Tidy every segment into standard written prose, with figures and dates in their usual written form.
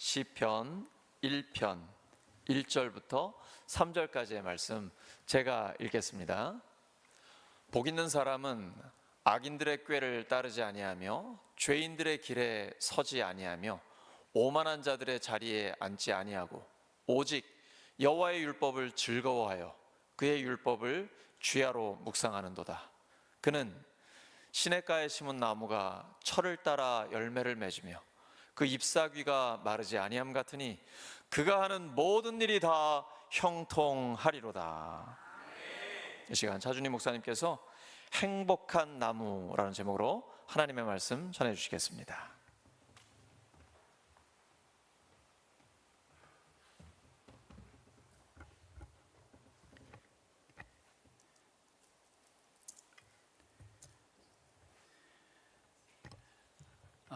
시편 1편 1절부터 3절까지의 말씀 제가 읽겠습니다. 복 있는 사람은 악인들의 꾀를 따르지 아니하며 죄인들의 길에 서지 아니하며 오만한 자들의 자리에 앉지 아니하고 오직 여호와의 율법을 즐거워하여 그의 율법을 주야로 묵상하는도다. 그는 시냇가에 심은 나무가 철을 따라 열매를 맺으며 그 잎사귀가 마르지 아니함 같으니 그가 하는 모든 일이 다 형통하리로다. 이 시간 차준희 목사님께서 행복한 나무라는 제목으로 하나님의 말씀 전해주시겠습니다.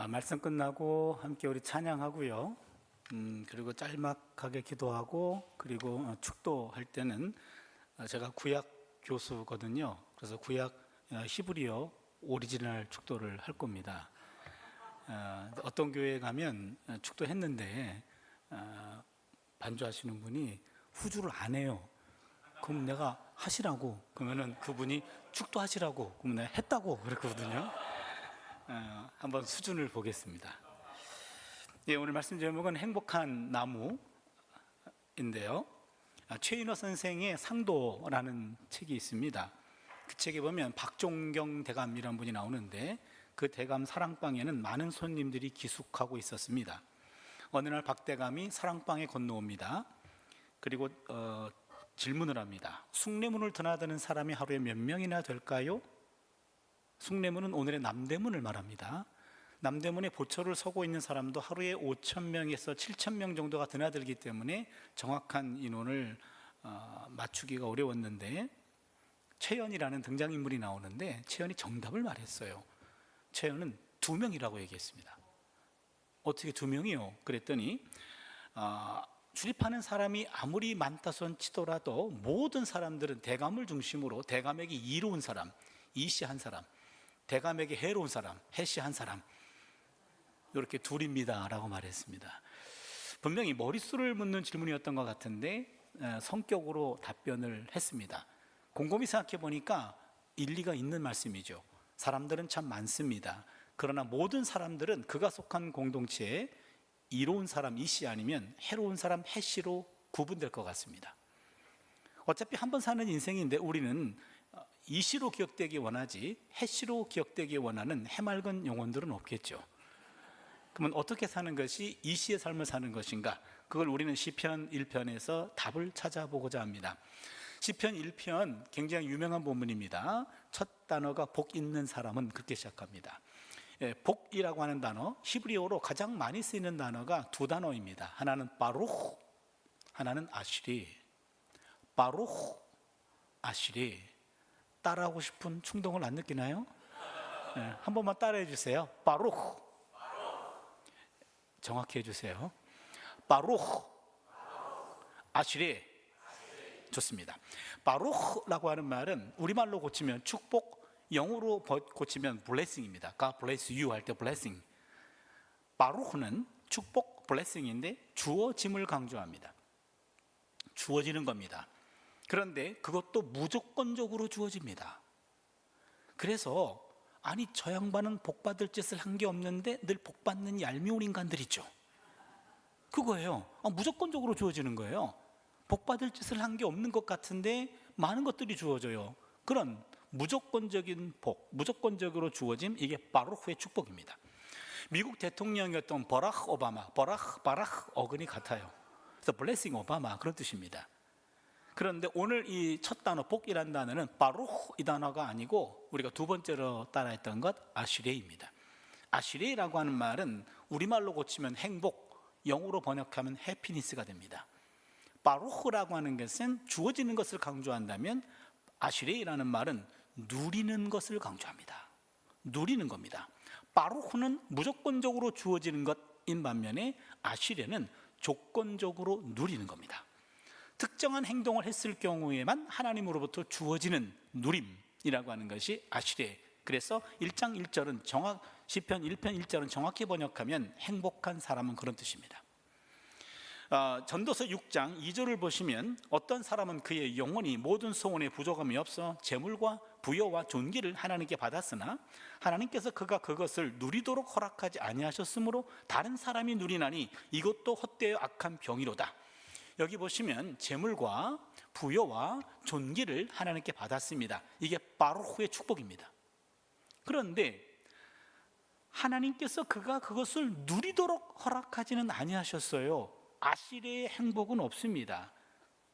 말씀 끝나고 함께 우리 찬양하고요. 그리고 짤막하게 기도하고 그리고 축도할 때는 제가 구약 교수거든요. 그래서 구약 히브리어 오리지널 축도를 할 겁니다. 어떤 교회에 가면 축도했는데 반주하시는 분이 후주를 안 해요. 그럼 내가 하시라고 그러면은 그분이 축도하시라고 그러면 내가 했다고 그랬거든요. 한번 수준을 보겠습니다. 오늘 말씀 제목은 행복한 나무인데요. 최인호 선생의 상도라는 책이 있습니다. 그 책에 보면 박종경 대감이라는 분이 나오는데 그 대감 사랑방에는 많은 손님들이 기숙하고 있었습니다. 어느 날 박 대감이 사랑방에 건너옵니다. 그리고 질문을 합니다. 숭례문을 드나드는 사람이 하루에 몇 명이나 될까요? 숭례문은 오늘의 남대문을 말합니다. 남대문에 보초를 서고 있는 사람도 하루에 5,000명에서 7,000명 정도가 드나들기 때문에 정확한 인원을 맞추기가 어려웠는데 최연이라는 등장인물이 나오는데 최연이 정답을 말했어요. 최연은 2명이라고 얘기했습니다. 어떻게 2명이요? 그랬더니 출입하는 사람이 아무리 많다 손 치더라도 모든 사람들은 대감을 중심으로 대감에게 이로운 사람, 이씨 한 사람, 대감에게 해로운 사람, 해씨 한 사람, 이렇게 둘입니다 라고 말했습니다. 분명히 머릿수를 묻는 질문이었던 것 같은데 성격으로 답변을 했습니다. 곰곰이 생각해 보니까 일리가 있는 말씀이죠. 사람들은 참 많습니다. 그러나 모든 사람들은 그가 속한 공동체에 이로운 사람 이씨 아니면 해로운 사람 해씨로 구분될 것 같습니다. 어차피 한 번 사는 인생인데 우리는 이씨로 기억되기 원하지 해씨로 기억되기 원하는 해맑은 영혼들은 없겠죠. 그러면 어떻게 사는 것이 이씨의 삶을 사는 것인가? 그걸 우리는 시편 1편에서 답을 찾아보고자 합니다. 시편 1편 굉장히 유명한 본문입니다. 첫 단어가 복 있는 사람은 그렇게 시작합니다. 복이라고 하는 단어, 히브리어로 가장 많이 쓰이는 단어가 2단어입니다. 하나는 바루흐, 하나는 아시리. 바루흐, 아시리. 따라하고 싶은 충동을 안 느끼나요? 한 번만 따라해 주세요. 바루흐. 정확히 해주세요. 바루흐, 아시리. 좋습니다. 바루흐라고 하는 말은 우리말로 고치면 축복, 영어로 고치면 blessing입니다. God bless you 할 때 blessing. 바루흐는 축복, blessing인데 주어짐을 강조합니다. 주어지는 겁니다. 그런데 그것도 무조건적으로 주어집니다. 그래서 아니 저 양반은 복받을 짓을 한 게 없는데 늘 복받는 얄미운 인간들이죠. 그거예요. 무조건적으로 주어지는 거예요. 복받을 짓을 한 게 없는 것 같은데 많은 것들이 주어져요. 그런 무조건적인 복, 무조건적으로 주어짐, 이게 바루흐의 축복입니다. 미국 대통령이었던 버락 오바마, 바락 어근이 같아요. 그래서 블레싱 오바마 그런 뜻입니다. 그런데 오늘 이 첫 단어 복이라는 단어는 바루흐 이 단어가 아니고 우리가 두 번째로 따라했던 것 아시레입니다. 아시레라고 하는 말은 우리말로 고치면 행복, 영어로 번역하면 해피니스가 됩니다. 바루흐라고 하는 것은 주어지는 것을 강조한다면 아시레라는 말은 누리는 것을 강조합니다. 누리는 겁니다. 바루흐는 무조건적으로 주어지는 것인 반면에 아시레는 조건적으로 누리는 겁니다. 특정한 행동을 했을 경우에만 하나님으로부터 주어지는 누림이라고 하는 것이 아시레. 그래서 1장 1절은 시편 1편 1절은 정확히 번역하면 행복한 사람은 그런 뜻입니다. 전도서 6장 2절을 보시면 어떤 사람은 그의 영혼이 모든 소원에 부족함이 없어 재물과 부여와 존귀를 하나님께 받았으나 하나님께서 그가 그것을 누리도록 허락하지 아니하셨으므로 다른 사람이 누리나니 이것도 헛되어 악한 병이로다. 여기 보시면 재물과 부여와 존귀를 하나님께 받았습니다. 이게 바로크의 축복입니다. 그런데 하나님께서 그가 그것을 누리도록 허락하지는 아니하셨어요. 아시리의 행복은 없습니다.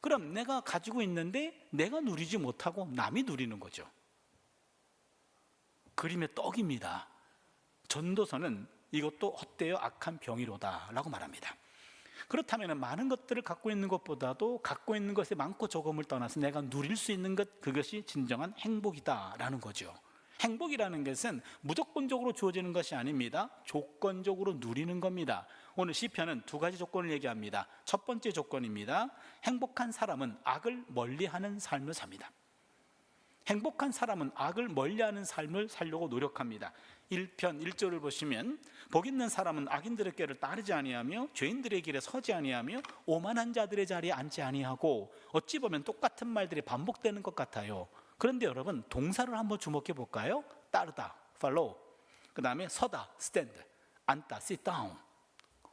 그럼 내가 가지고 있는데 내가 누리지 못하고 남이 누리는 거죠. 그림의 떡입니다. 전도서는 이것도 헛되어 악한 병이로다 라고 말합니다. 그렇다면 많은 것들을 갖고 있는 것보다도 갖고 있는 것의 많고 적음을 떠나서 내가 누릴 수 있는 것, 그것이 진정한 행복이다라는 거죠. 행복이라는 것은 무조건적으로 주어지는 것이 아닙니다. 조건적으로 누리는 겁니다. 오늘 시편은 두 가지 조건을 얘기합니다. 첫 번째 조건입니다. 행복한 사람은 악을 멀리하는 삶을 삽니다. 행복한 사람은 악을 멀리하는 삶을 살려고 노력합니다. 1편 1절을 보시면 복 있는 사람은 악인들의 길을 따르지 아니하며 죄인들의 길에 서지 아니하며 오만한 자들의 자리에 앉지 아니하고, 어찌 보면 똑같은 말들이 반복되는 것 같아요. 그런데 여러분, 동사를 한번 주목해 볼까요? 따르다, follow. 그 다음에 서다, stand. 앉다, sit down.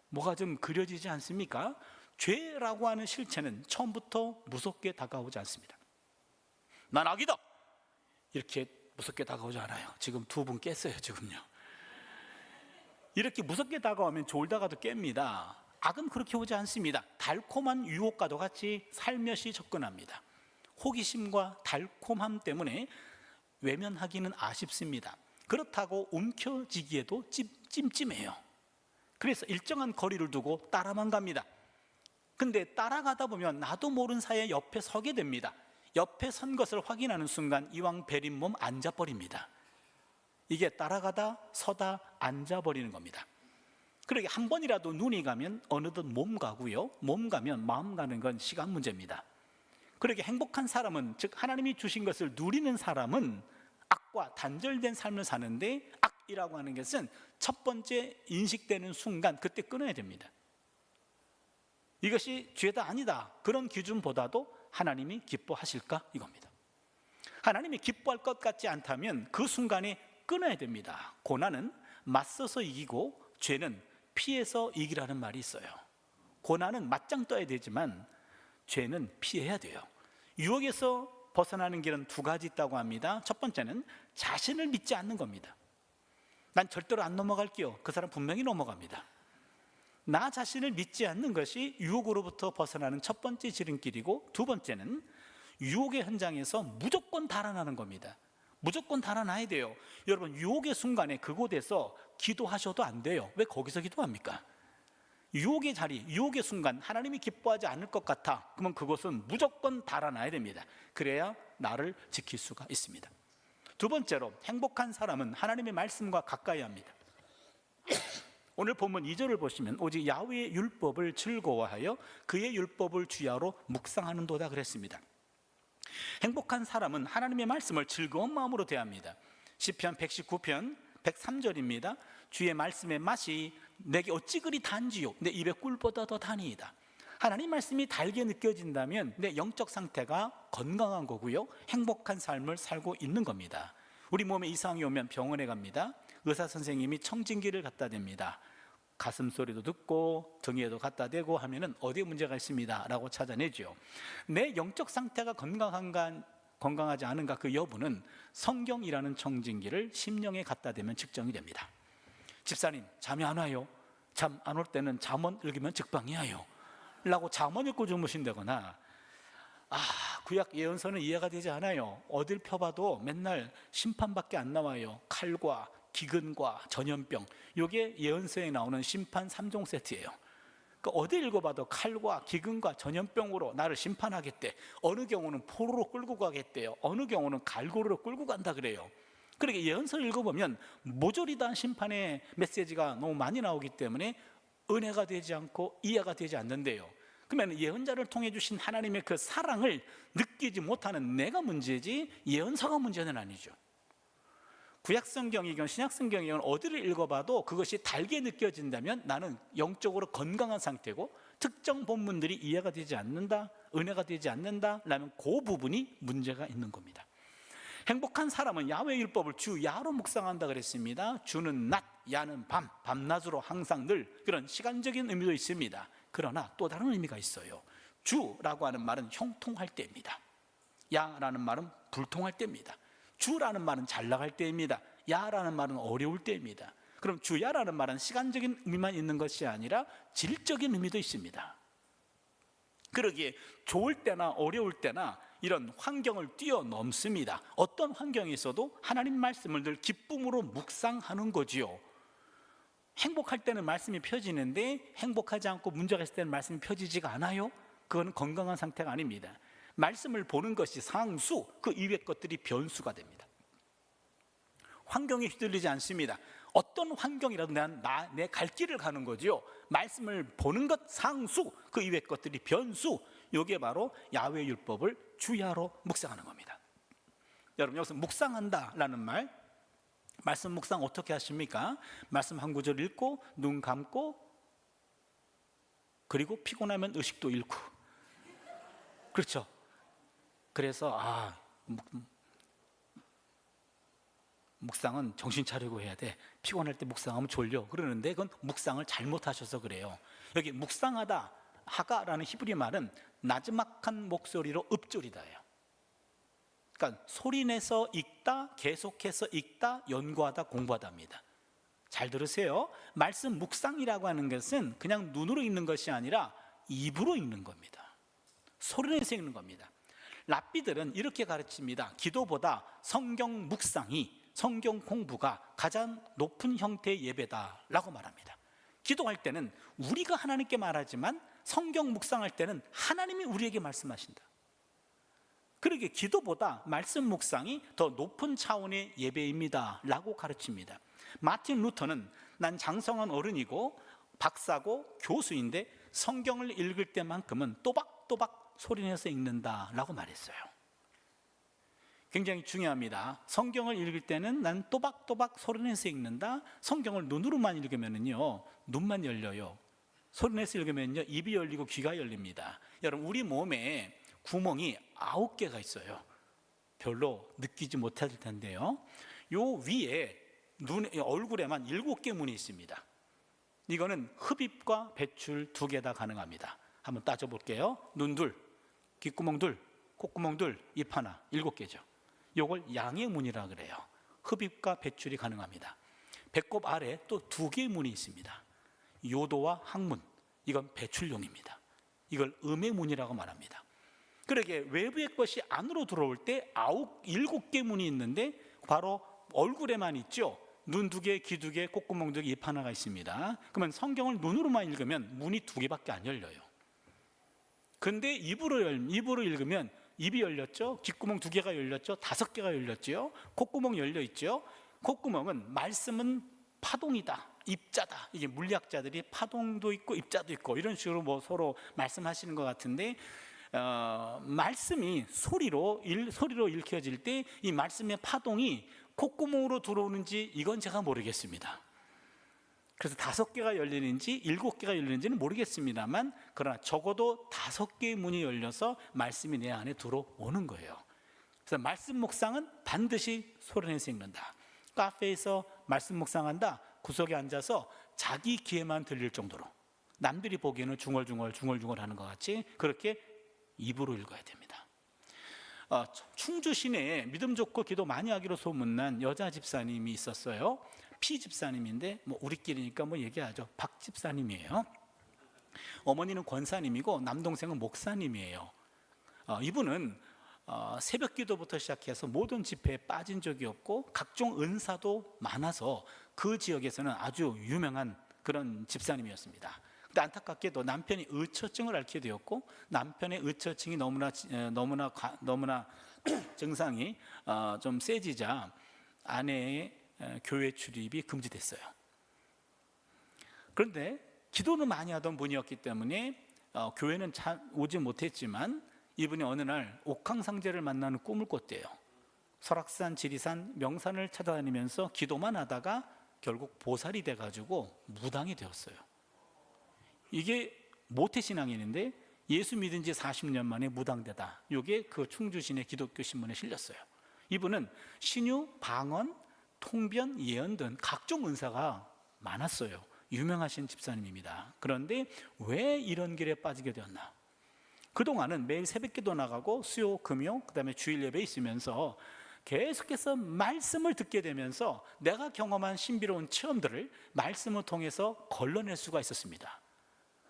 뭐가 좀 그려지지 않습니까? 죄라고 하는 실체는 처음부터 무섭게 다가오지 않습니다. 난 악이다, 이렇게 무섭게 다가오지 않아요. 지금 두 분 깼어요. 지금요. 이렇게 무섭게 다가오면 졸다가도 깹니다. 악은 그렇게 오지 않습니다. 달콤한 유혹과도 같이 살며시 접근합니다. 호기심과 달콤함 때문에 외면하기는 아쉽습니다. 그렇다고 움켜쥐기에도 찜찜해요. 그래서 일정한 거리를 두고 따라만 갑니다. 근데 따라가다 보면 나도 모른 사이에 옆에 서게 됩니다. 옆에 선 것을 확인하는 순간 이왕 베린 몸 앉아버립니다. 이게 따라가다 서다 앉아버리는 겁니다. 그러게 한 번이라도 눈이 가면 어느덧 몸 가고요, 몸 가면 마음 가는 건 시간 문제입니다. 그러게 행복한 사람은, 즉 하나님이 주신 것을 누리는 사람은 악과 단절된 삶을 사는데, 악이라고 하는 것은 첫 번째 인식되는 순간 그때 끊어야 됩니다. 이것이 죄다 아니다, 그런 기준보다도 하나님이 기뻐하실까, 이겁니다. 하나님이 기뻐할 것 같지 않다면 그 순간에 끊어야 됩니다. 고난은 맞서서 이기고 죄는 피해서 이기라는 말이 있어요. 고난은 맞짱 떠야 되지만 죄는 피해야 돼요. 유혹에서 벗어나는 길은 두 가지 있다고 합니다. 첫 번째는 자신을 믿지 않는 겁니다. 난 절대로 안 넘어갈게요. 그 사람 분명히 넘어갑니다. 나 자신을 믿지 않는 것이 유혹으로부터 벗어나는 첫 번째 지름길이고, 두 번째는 유혹의 현장에서 무조건 달아나는 겁니다. 무조건 달아나야 돼요. 여러분, 유혹의 순간에 그곳에서 기도하셔도 안 돼요. 왜 거기서 기도합니까? 유혹의 자리, 유혹의 순간 하나님이 기뻐하지 않을 것 같아, 그러면 그것은 무조건 달아나야 됩니다. 그래야 나를 지킬 수가 있습니다. 두 번째로, 행복한 사람은 하나님의 말씀과 가까이 합니다. 오늘 본문 2절을 보시면 오직 야훼의 율법을 즐거워하여 그의 율법을 주야로 묵상하는도다 그랬습니다. 행복한 사람은 하나님의 말씀을 즐거운 마음으로 대합니다. 시편 119편 103절입니다. 주의 말씀의 맛이 내게 어찌 그리 단지요, 내 입의 꿀보다 더 다니이다. 하나님 말씀이 달게 느껴진다면 내 영적 상태가 건강한 거고요, 행복한 삶을 살고 있는 겁니다. 우리 몸에 이상이 오면 병원에 갑니다. 의사 선생님이 청진기를 갖다 댑니다. 가슴 소리도 듣고 등에도 갖다 대고 하면은 어디에 문제가 있습니다 라고 찾아내죠. 내 영적 상태가 건강하지 않은가, 그 여부는 성경이라는 청진기를 심령에 갖다 대면 측정이 됩니다. 집사님, 잠이 안 와요? 잠 안 올 때는 잠언 읽으면 직방이야요 라고 잠언 읽고 주무신다거나, 구약 예언서는 이해가 되지 않아요, 어딜 펴봐도 맨날 심판밖에 안 나와요, 칼과 기근과 전염병, 이게 예언서에 나오는 심판 3종 세트예요. 그러니까 어디 읽어봐도 칼과 기근과 전염병으로 나를 심판하겠대, 어느 경우는 포로로 끌고 가겠대요, 어느 경우는 갈고리로 끌고 간다 그래요. 그러니까 예언서를 읽어보면 모조리 다 심판의 메시지가 너무 많이 나오기 때문에 은혜가 되지 않고 이해가 되지 않는데요. 그러면 예언자를 통해 주신 하나님의 그 사랑을 느끼지 못하는 내가 문제지 예언서가 문제는 아니죠. 구약성경이건 신약성경이건 어디를 읽어봐도 그것이 달게 느껴진다면 나는 영적으로 건강한 상태고, 특정 본문들이 이해가 되지 않는다, 은혜가 되지 않는다 라면 그 부분이 문제가 있는 겁니다. 행복한 사람은 야훼 율법을 주 야로 묵상한다 그랬습니다. 주는 낮, 야는 밤, 밤낮으로 항상 늘, 그런 시간적인 의미도 있습니다. 그러나 또 다른 의미가 있어요. 주라고 하는 말은 형통할 때입니다. 야라는 말은 불통할 때입니다. 주라는 말은 잘 나갈 때입니다. 야라는 말은 어려울 때입니다. 그럼 주야라는 말은 시간적인 의미만 있는 것이 아니라 질적인 의미도 있습니다. 그러기에 좋을 때나 어려울 때나 이런 환경을 뛰어넘습니다. 어떤 환경에 있어도 하나님 말씀을 늘 기쁨으로 묵상하는 거지요. 행복할 때는 말씀이 펴지는데 행복하지 않고 문제가 있을 때는 말씀이 펴지지가 않아요. 그건 건강한 상태가 아닙니다. 말씀을 보는 것이 상수, 그 이외의 것들이 변수가 됩니다. 환경에 휘둘리지 않습니다. 어떤 환경이라도 내 갈 길을 가는 거죠. 말씀을 보는 것 상수, 그 이외의 것들이 변수. 이게 바로 야훼 율법을 주야로 묵상하는 겁니다. 여러분, 여기서 묵상한다라는 말씀 묵상 어떻게 하십니까? 말씀 한 구절 읽고 눈 감고, 그리고 피곤하면 의식도 잃고, 그렇죠? 그래서 묵상은 정신 차리고 해야 돼. 피곤할 때 묵상하면 졸려. 그러는데 그건 묵상을 잘못하셔서 그래요. 여기 묵상하다, 하가라는 히브리 말은 나지막한 목소리로 읊조리다예요. 그러니까 소리내서 읽다, 계속해서 읽다, 연구하다, 공부하다입니다. 잘 들으세요. 말씀 묵상이라고 하는 것은 그냥 눈으로 읽는 것이 아니라 입으로 읽는 겁니다. 소리내서 읽는 겁니다. 랍비들은 이렇게 가르칩니다. 기도보다 성경 묵상이, 성경 공부가 가장 높은 형태의 예배다라고 말합니다. 기도할 때는 우리가 하나님께 말하지만 성경 묵상할 때는 하나님이 우리에게 말씀하신다. 그러기에 기도보다 말씀 묵상이 더 높은 차원의 예배입니다 라고 가르칩니다. 마틴 루터는 난 장성한 어른이고 박사고 교수인데 성경을 읽을 때만큼은 또박또박 소리내서 읽는다 라고 말했어요. 굉장히 중요합니다. 성경을 읽을 때는 난 또박또박 소리내서 읽는다. 성경을 눈으로만 읽으면요, 눈만 열려요. 소리내서 읽으면요, 입이 열리고 귀가 열립니다. 여러분, 우리 몸에 구멍이 9개가 있어요. 별로 느끼지 못할 텐데요, 요 위에 얼굴에만 7개 문이 있습니다. 이거는 흡입과 배출 2개 다 가능합니다. 한번 따져볼게요. 눈 둘, 귓구멍 둘, 콧구멍 둘, 입 하나, 7개죠. 이걸 양의 문이라 그래요. 흡입과 배출이 가능합니다. 배꼽 아래 또 2개의 문이 있습니다. 요도와 항문, 이건 배출용입니다. 이걸 음의 문이라고 말합니다. 그러게 외부의 것이 안으로 들어올 때 7개 문이 있는데 바로 얼굴에만 있죠. 눈 2개, 귀 2개, 콧구멍 2개, 입 하나가 있습니다. 그러면 성경을 눈으로만 읽으면 문이 2개밖에 안 열려요. 근데 입으로 읽으면 입이 열렸죠. 귓구멍 2개가 열렸죠. 5개가 열렸죠. 콧구멍 열려 있죠. 콧구멍은 말씀은 파동이다, 입자다. 이게 물리학자들이 파동도 있고 입자도 있고 이런 식으로 뭐 서로 말씀하시는 것 같은데, 말씀이 소리로 읽혀질 때 이 말씀의 파동이 콧구멍으로 들어오는지 이건 제가 모르겠습니다. 그래서 5개가 열리는지 7개가 열리는지는 모르겠습니다만, 그러나 적어도 5개의 문이 열려서 말씀이 내 안에 들어오는 거예요. 그래서 말씀 묵상은 반드시 소리내서 읽는다. 카페에서 말씀 묵상한다, 구석에 앉아서 자기 귀에만 들릴 정도로, 남들이 보기에는 중얼중얼 하는 것 같이 그렇게 입으로 읽어야 됩니다. 충주 시내에 믿음 좋고 기도 많이 하기로 소문난 여자 집사님이 있었어요. 피 집사님인데 뭐 우리끼리니까 뭐 얘기하죠. 박 집사님이에요. 어머니는 권사님이고 남동생은 목사님이에요. 이분은 새벽 기도부터 시작해서 모든 집회에 빠진 적이 없고 각종 은사도 많아서 그 지역에서는 아주 유명한 그런 집사님이었습니다. 근데 안타깝게도 남편이 의처증을 앓게 되었고, 남편의 의처증이 너무나 증상이 좀 세지자 아내의 교회 출입이 금지됐어요. 그런데 기도는 많이 하던 분이었기 때문에 교회는 잘 오지 못했지만, 이분이 어느 날 옥황상제를 만나는 꿈을 꿨대요. 설악산, 지리산, 명산을 찾아다니면서 기도만 하다가 결국 보살이 돼가지고 무당이 되었어요. 이게 모태신앙인인데 예수 믿은 지 40년 만에 무당되다. 이게 그 충주시내 기독교 신문에 실렸어요. 이분은 신유, 방언, 통변, 예언 등 각종 은사가 많았어요. 유명하신 집사님입니다. 그런데 왜 이런 길에 빠지게 되었나? 그동안은 매일 새벽기도 나가고 수요, 금요, 그다음에 주일 예배 있으면서 계속해서 말씀을 듣게 되면서 내가 경험한 신비로운 체험들을 말씀을 통해서 걸러낼 수가 있었습니다.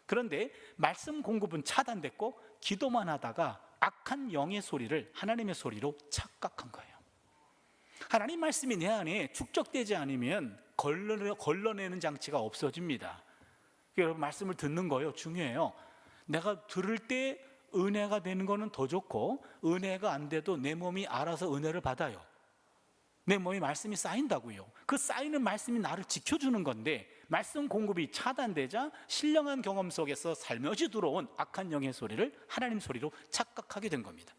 그런데 말씀 공급은 차단됐고 기도만 하다가 악한 영의 소리를 하나님의 소리로 착각한 거예요. 하나님 말씀이 내 안에 축적되지 않으면 걸러내는 장치가 없어집니다. 여러분, 말씀을 듣는 거요 중요해요. 내가 들을 때 은혜가 되는 거는 더 좋고, 은혜가 안 돼도 내 몸이 알아서 은혜를 받아요. 내 몸에 말씀이 쌓인다고요. 그 쌓이는 말씀이 나를 지켜주는 건데, 말씀 공급이 차단되자 신령한 경험 속에서 살며시 들어온 악한 영의 소리를 하나님 소리로 착각하게 된 겁니다.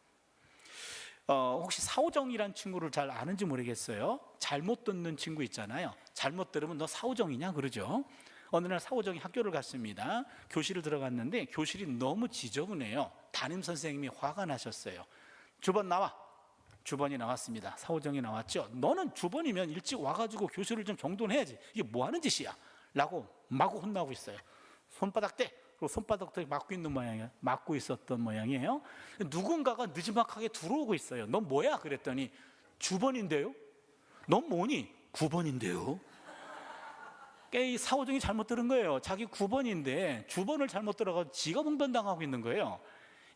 혹시 사오정이란 친구를 잘 아는지 모르겠어요. 잘못 듣는 친구 있잖아요. 잘못 들으면 너 사오정이냐 그러죠. 어느 날 사오정이 학교를 갔습니다. 교실을 들어갔는데 교실이 너무 지저분해요. 담임 선생님이 화가 나셨어요. 주번 나와. 주번이 나왔습니다. 사오정이 나왔죠. 너는 주번이면 일찍 와가지고 교실을 좀 정돈해야지. 이게 뭐 하는 짓이야? 라고 마구 혼나고 있어요. 손바닥 대. 그리고 손바닥도 막고 있는 모양이에요. 막고 있었던 모양이에요. 누군가가 느지막하게 들어오고 있어요. 넌 뭐야? 그랬더니 주번인데요. 넌 뭐니? 9번인데요. 이 사오정이 잘못 들은 거예요. 자기 9번인데 주번을 잘못 들어가서 지가 봉변당하고 있는 거예요.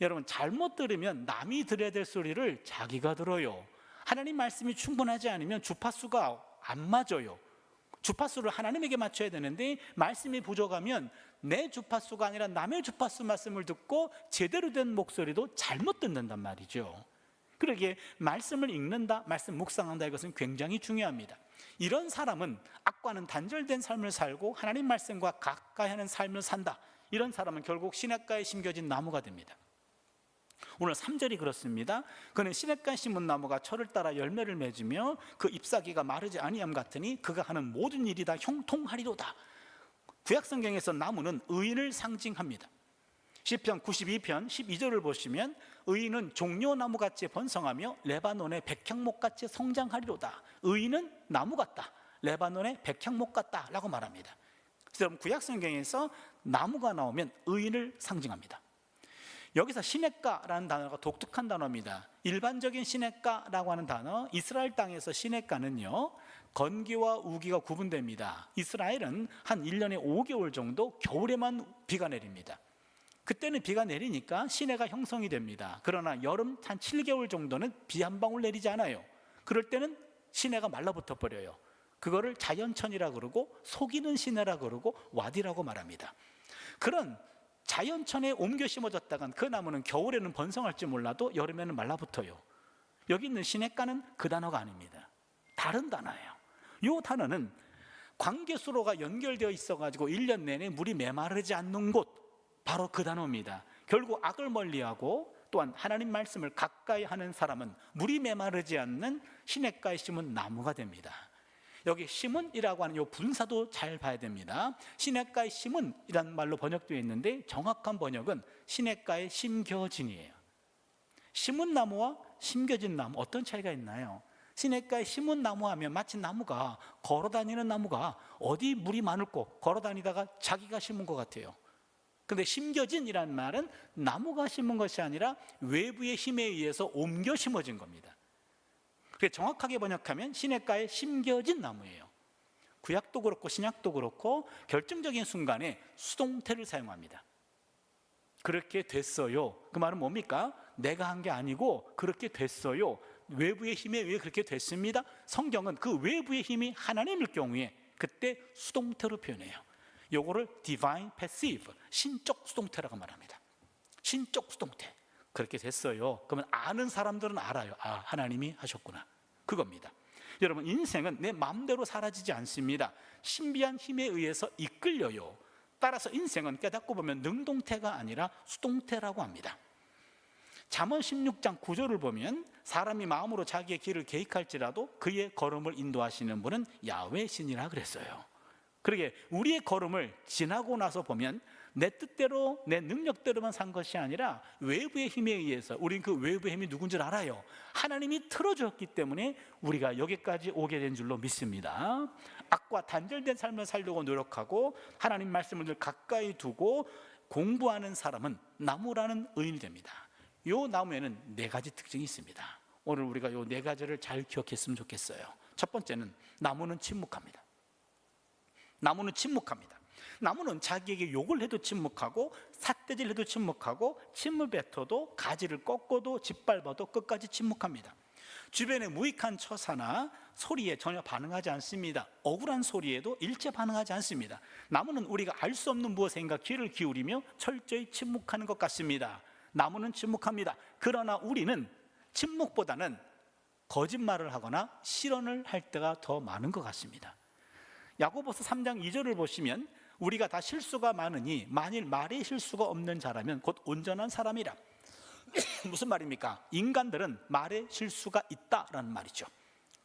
여러분, 잘못 들으면 남이 들어야 될 소리를 자기가 들어요. 하나님 말씀이 충분하지 않으면 주파수가 안 맞아요. 주파수를 하나님에게 맞춰야 되는데 말씀이 부족하면 내 주파수가 아니라 남의 주파수 말씀을 듣고 제대로 된 목소리도 잘못 듣는단 말이죠. 그러기에 말씀을 읽는다, 말씀 묵상한다, 이것은 굉장히 중요합니다. 이런 사람은 악과는 단절된 삶을 살고 하나님 말씀과 가까이 하는 삶을 산다. 이런 사람은 결국 시냇가에 심겨진 나무가 됩니다. 오늘 3절이 그렇습니다. 그는 시냇가에 심은 나무가 철을 따라 열매를 맺으며 그 잎사귀가 마르지 아니함 같으니 그가 하는 모든 일이 다 형통하리로다. 구약성경에서 나무는 의인을 상징합니다. 시편 92편 12절을 보시면 의인은 종려나무같이 번성하며 레바논의 백향목같이 성장하리로다. 의인은 나무 같다, 레바논의 백향목 같다 라고 말합니다. 그래서 여러분, 구약성경에서 나무가 나오면 의인을 상징합니다. 여기서 시냇가라는 단어가 독특한 단어입니다. 일반적인 시냇가라고 하는 단어, 이스라엘 땅에서 시냇가는요 건기와 우기가 구분됩니다. 이스라엘은 한 1년에 5개월 정도 겨울에만 비가 내립니다. 그때는 비가 내리니까 시내가 형성이 됩니다. 그러나 여름 한 7개월 정도는 비 한 방울 내리지 않아요. 그럴 때는 시내가 말라붙어 버려요. 그거를 자연천이라 그러고 속이는 시내라 그러고 와디라고 말합니다. 그런 자연천에 옮겨 심어졌다간 그 나무는 겨울에는 번성할지 몰라도 여름에는 말라붙어요. 여기 있는 시냇가는 그 단어가 아닙니다. 다른 단어예요. 이 단어는 광개수로가 연결되어 있어가지고 1년 내내 물이 메마르지 않는 곳, 바로 그 단어입니다. 결국 악을 멀리하고 또한 하나님 말씀을 가까이 하는 사람은 물이 메마르지 않는 시냇가에 심은 나무가 됩니다. 여기 심은이라고 하는 이 분사도 잘 봐야 됩니다. 시냇가에 심은이라는 말로 번역되어 있는데 정확한 번역은 시냇가에 심겨진이에요. 심은 나무와 심겨진 나무, 어떤 차이가 있나요? 시냇가에 심은 나무 하면 마치 나무가 걸어다니는 나무가 어디 물이 많을 곳 걸어다니다가 자기가 심은 것 같아요. 근데 심겨진이라는 말은 나무가 심은 것이 아니라 외부의 힘에 의해서 옮겨 심어진 겁니다. 그래서 정확하게 번역하면 시냇가에 심겨진 나무예요. 구약도 그렇고 신약도 그렇고 결정적인 순간에 수동태를 사용합니다. 그렇게 됐어요. 그 말은 뭡니까? 내가 한 게 아니고 그렇게 됐어요. 외부의 힘에 의해 그렇게 됐습니다. 성경은 그 외부의 힘이 하나님일 경우에 그때 수동태로 표현해요. 요거를 divine passive, 신적 수동태라고 말합니다. 신적 수동태. 그렇게 됐어요. 그러면 아는 사람들은 알아요. 아, 하나님이 하셨구나. 그겁니다. 여러분, 인생은 내 마음대로 사라지지 않습니다. 신비한 힘에 의해서 이끌려요. 따라서 인생은 깨닫고 보면 능동태가 아니라 수동태라고 합니다. 잠언 16장 9절을 보면 사람이 마음으로 자기의 길을 계획할지라도 그의 걸음을 인도하시는 분은 야훼 신이라 그랬어요. 그러게 우리의 걸음을 지나고 나서 보면 내 뜻대로 내 능력대로만 산 것이 아니라 외부의 힘에 의해서, 우린 그 외부의 힘이 누군 줄 알아요. 하나님이 틀어주었기 때문에 우리가 여기까지 오게 된 줄로 믿습니다. 악과 단절된 삶을 살려고 노력하고 하나님 말씀을 늘 가까이 두고 공부하는 사람은 나무라는 의인이 됩니다. 이 나무에는 4가지 특징이 있습니다. 오늘 우리가 이 4가지를 잘 기억했으면 좋겠어요. 첫 번째는 나무는 침묵합니다. 나무는 침묵합니다. 나무는 자기에게 욕을 해도 침묵하고 삿대질 해도 침묵하고 침을 뱉어도 가지를 꺾어도 짓밟아도 끝까지 침묵합니다. 주변의 무익한 처사나 소리에 전혀 반응하지 않습니다. 억울한 소리에도 일체 반응하지 않습니다. 나무는 우리가 알 수 없는 무엇인가 귀를 기울이며 철저히 침묵하는 것 같습니다. 나무는 침묵합니다. 그러나 우리는 침묵보다는 거짓말을 하거나 실언을 할 때가 더 많은 것 같습니다. 야고보서 3장 2절을 보시면 우리가 다 실수가 많으니 만일 말에 실수가 없는 자라면 곧 온전한 사람이라. 무슨 말입니까? 인간들은 말에 실수가 있다라는 말이죠.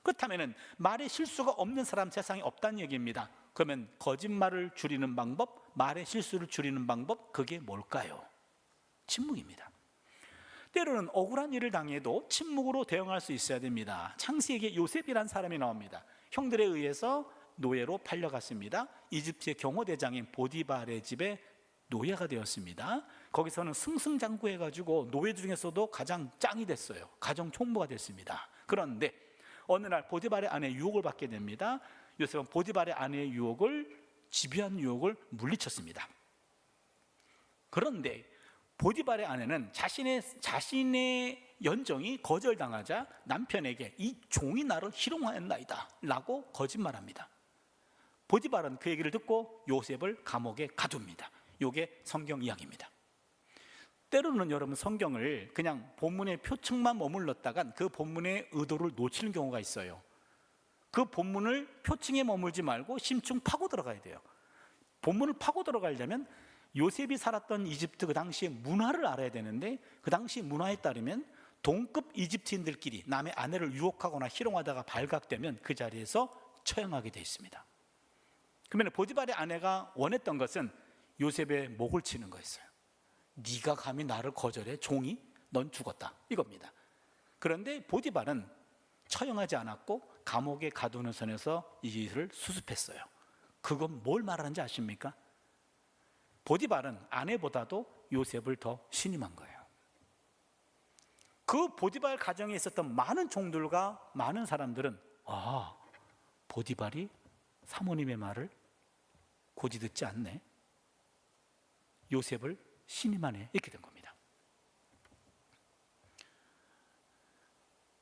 그렇다면 말에 실수가 없는 사람 세상에 없다는 얘기입니다. 그러면 거짓말을 줄이는 방법, 말의 실수를 줄이는 방법, 그게 뭘까요? 침묵입니다. 때로는 억울한 일을 당해도 침묵으로 대응할 수 있어야 됩니다. 창세기에 요셉이라는 사람이 나옵니다. 형들에 의해서 노예로 팔려갔습니다. 이집트의 경호대장인 보디발의 집에 노예가 되었습니다. 거기서는 승승장구해가지고 노예 중에서도 가장 짱이 됐어요. 가정 총무가 됐습니다. 그런데 어느 날 보디발의 아내의 유혹을 받게 됩니다. 요셉은 보디발의 아내의 유혹을, 집요한 유혹을 물리쳤습니다. 그런데 보디발의 아내는 자신의 연정이 거절당하자 남편에게 이 종이 나를 희롱하였나이다 라고 거짓말합니다. 보디발은 그 얘기를 듣고 요셉을 감옥에 가둡니다. 이게 성경 이야기입니다. 때로는 여러분 성경을 그냥 본문의 표층만 머물렀다간 그 본문의 의도를 놓치는 경우가 있어요. 그 본문을 표층에 머물지 말고 심층 파고 들어가야 돼요. 본문을 파고 들어가려면 요셉이 살았던 이집트 그 당시의 문화를 알아야 되는데, 그 당시 문화에 따르면 동급 이집트인들끼리 남의 아내를 유혹하거나 희롱하다가 발각되면 그 자리에서 처형하게 되어 있습니다. 그러면 보디발의 아내가 원했던 것은 요셉의 목을 치는 거였어요. 네가 감히 나를 거절해? 종이? 넌 죽었다, 이겁니다. 그런데 보디발은 처형하지 않았고 감옥에 가두는 선에서 이 일을 수습했어요. 그건 뭘 말하는지 아십니까? 보디발은 아내보다도 요셉을 더 신임한 거예요. 그 보디발 가정에 있었던 많은 종들과 많은 사람들은 보디발이 사모님의 말을 고지 듣지 않네, 요셉을 신임하네, 이렇게 된 겁니다.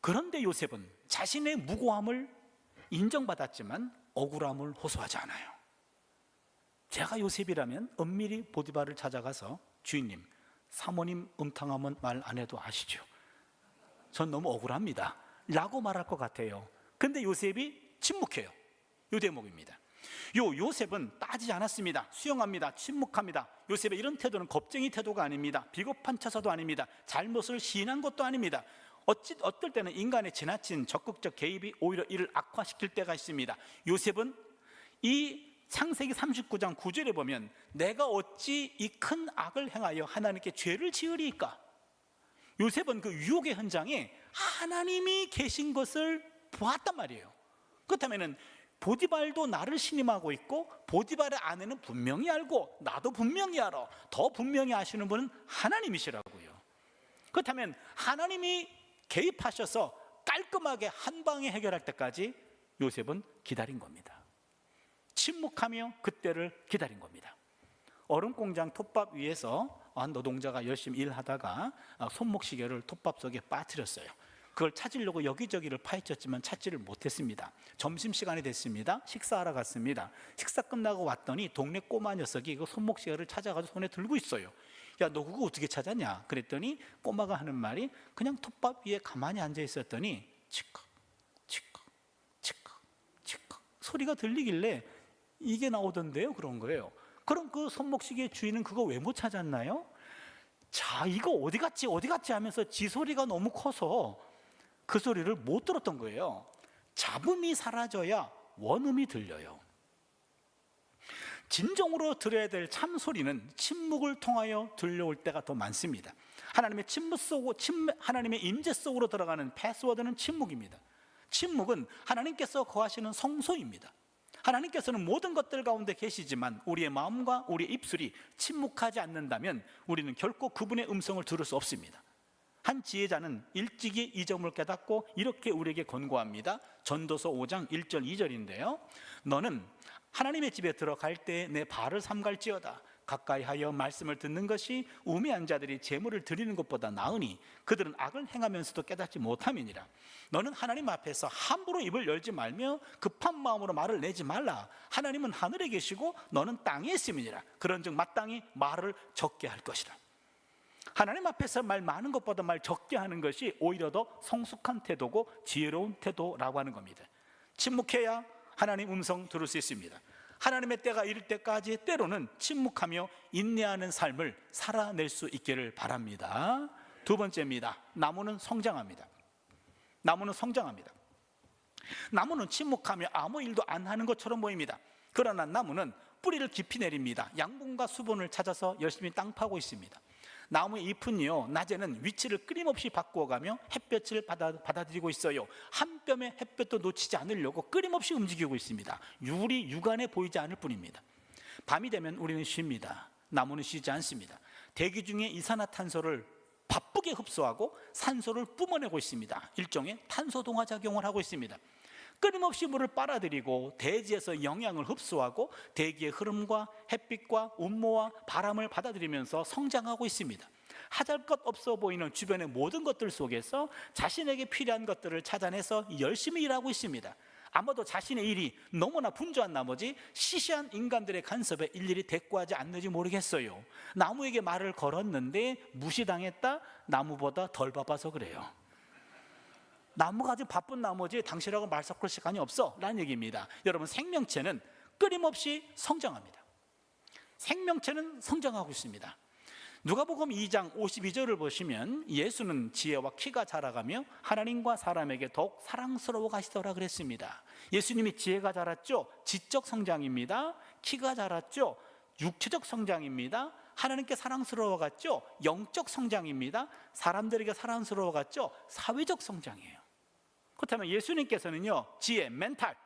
그런데 요셉은 자신의 무고함을 인정받았지만 억울함을 호소하지 않아요. 제가 요셉이라면 엄밀히 보디발을 찾아가서 주인님, 사모님 음탕하면 말 안 해도 아시죠? 전 너무 억울합니다 라고 말할 것 같아요. 근데 요셉이 침묵해요. 이 대목입니다. 요셉은 따지지 않았습니다. 수용합니다. 침묵합니다. 요셉의 이런 태도는 겁쟁이 태도가 아닙니다. 비겁한 처사도 아닙니다. 잘못을 시인한 것도 아닙니다. 어떨 때는 인간의 지나친 적극적 개입이 오히려 이를 악화시킬 때가 있습니다. 요셉은 이 창세기 39장 9절에 보면 내가 어찌 이 큰 악을 행하여 하나님께 죄를 지으리까? 요셉은 그 유혹의 현장에 하나님이 계신 것을 보았단 말이에요. 그렇다면 보디발도 나를 신임하고 있고 보디발의 아내는 분명히 알고 나도 분명히 알아. 더 분명히 아시는 분은 하나님이시라고요. 그렇다면 하나님이 개입하셔서 깔끔하게 한 방에 해결할 때까지 요셉은 기다린 겁니다. 침묵하며 그때를 기다린 겁니다. 얼음공장 톱밥 위에서 한 노동자가 열심히 일하다가 손목시계를 톱밥 속에 빠뜨렸어요. 그걸 찾으려고 여기저기를 파헤쳤지만 찾지를 못했습니다. 점심시간이 됐습니다. 식사하러 갔습니다. 식사 끝나고 왔더니 동네 꼬마 녀석이 그 손목시계를 찾아가지고 손에 들고 있어요. 야, 너 그거 어떻게 찾았냐? 그랬더니 꼬마가 하는 말이 그냥 톱밥 위에 가만히 앉아 있었더니 치컥 치컥 치컥 치컥 소리가 들리길래 이게 나오던데요, 그런 거예요. 그럼 그 손목시계 주인은 그거 왜 못 찾았나요? 자, 이거 어디 갔지 어디 갔지 하면서 지 소리가 너무 커서 그 소리를 못 들었던 거예요. 잡음이 사라져야 원음이 들려요. 진정으로 들어야 될 참소리는 침묵을 통하여 들려올 때가 더 많습니다. 하나님의 하나님의 임재 속으로 들어가는 패스워드는 침묵입니다. 침묵은 하나님께서 거하시는 성소입니다. 하나님께서는 모든 것들 가운데 계시지만 우리의 마음과 우리의 입술이 침묵하지 않는다면 우리는 결코 그분의 음성을 들을 수 없습니다. 한 지혜자는 일찍이 이 점을 깨닫고 이렇게 우리에게 권고합니다. 전도서 5장 1절 2절인데요 너는 하나님의 집에 들어갈 때 내 발을 삼갈지어다. 가까이 하여 말씀을 듣는 것이 우매한 자들이 제물을 드리는 것보다 나으니 그들은 악을 행하면서도 깨닫지 못함이니라. 너는 하나님 앞에서 함부로 입을 열지 말며 급한 마음으로 말을 내지 말라. 하나님은 하늘에 계시고 너는 땅에 있음이니라. 그런즉 마땅히 말을 적게 할 것이라. 하나님 앞에서 말 많은 것보다 말 적게 하는 것이 오히려 더 성숙한 태도고 지혜로운 태도라고 하는 겁니다. 침묵해야 하나님 음성 들을 수 있습니다. 하나님의 때가 이를 때까지 때로는 침묵하며 인내하는 삶을 살아낼 수 있기를 바랍니다. 두 번째입니다. 나무는 성장합니다. 나무는 성장합니다. 나무는 침묵하며 아무 일도 안 하는 것처럼 보입니다. 그러나 나무는 뿌리를 깊이 내립니다. 양분과 수분을 찾아서 열심히 땅 파고 있습니다. 나무의 잎은요, 낮에는 위치를 끊임없이 바꾸어가며 햇볕을 받아들이고 있어요. 한 뼘의 햇볕도 놓치지 않으려고 끊임없이 움직이고 있습니다. 육안에 보이지 않을 뿐입니다. 밤이 되면 우리는 쉽니다. 나무는 쉬지 않습니다. 대기 중에 이산화탄소를 바쁘게 흡수하고 산소를 뿜어내고 있습니다. 일종의 탄소동화 작용을 하고 있습니다. 끊임없이 물을 빨아들이고 대지에서 영양을 흡수하고 대기의 흐름과 햇빛과 운모와 바람을 받아들이면서 성장하고 있습니다. 하잘것없어 보이는 주변의 모든 것들 속에서 자신에게 필요한 것들을 찾아내서 열심히 일하고 있습니다. 아마도 자신의 일이 너무나 분주한 나머지 시시한 인간들의 간섭에 일일이 대꾸하지 않는지 모르겠어요. 나무에게 말을 걸었는데 무시당했다? 나무보다 덜 바빠서 그래요. 나무가 아주 바쁜 나머지 당신하고 말 섞을 시간이 없어 라는 얘기입니다. 여러분, 생명체는 끊임없이 성장합니다. 생명체는 성장하고 있습니다. 누가복음 2장 52절을 보시면 예수는 지혜와 키가 자라가며 하나님과 사람에게 더욱 사랑스러워 가시더라 그랬습니다. 예수님이 지혜가 자랐죠. 지적 성장입니다. 키가 자랐죠. 육체적 성장입니다. 하나님께 사랑스러워 갔죠. 영적 성장입니다. 사람들에게 사랑스러워 갔죠. 사회적 성장이에요. 그렇다면 예수님께서는요, 지혜, 멘탈,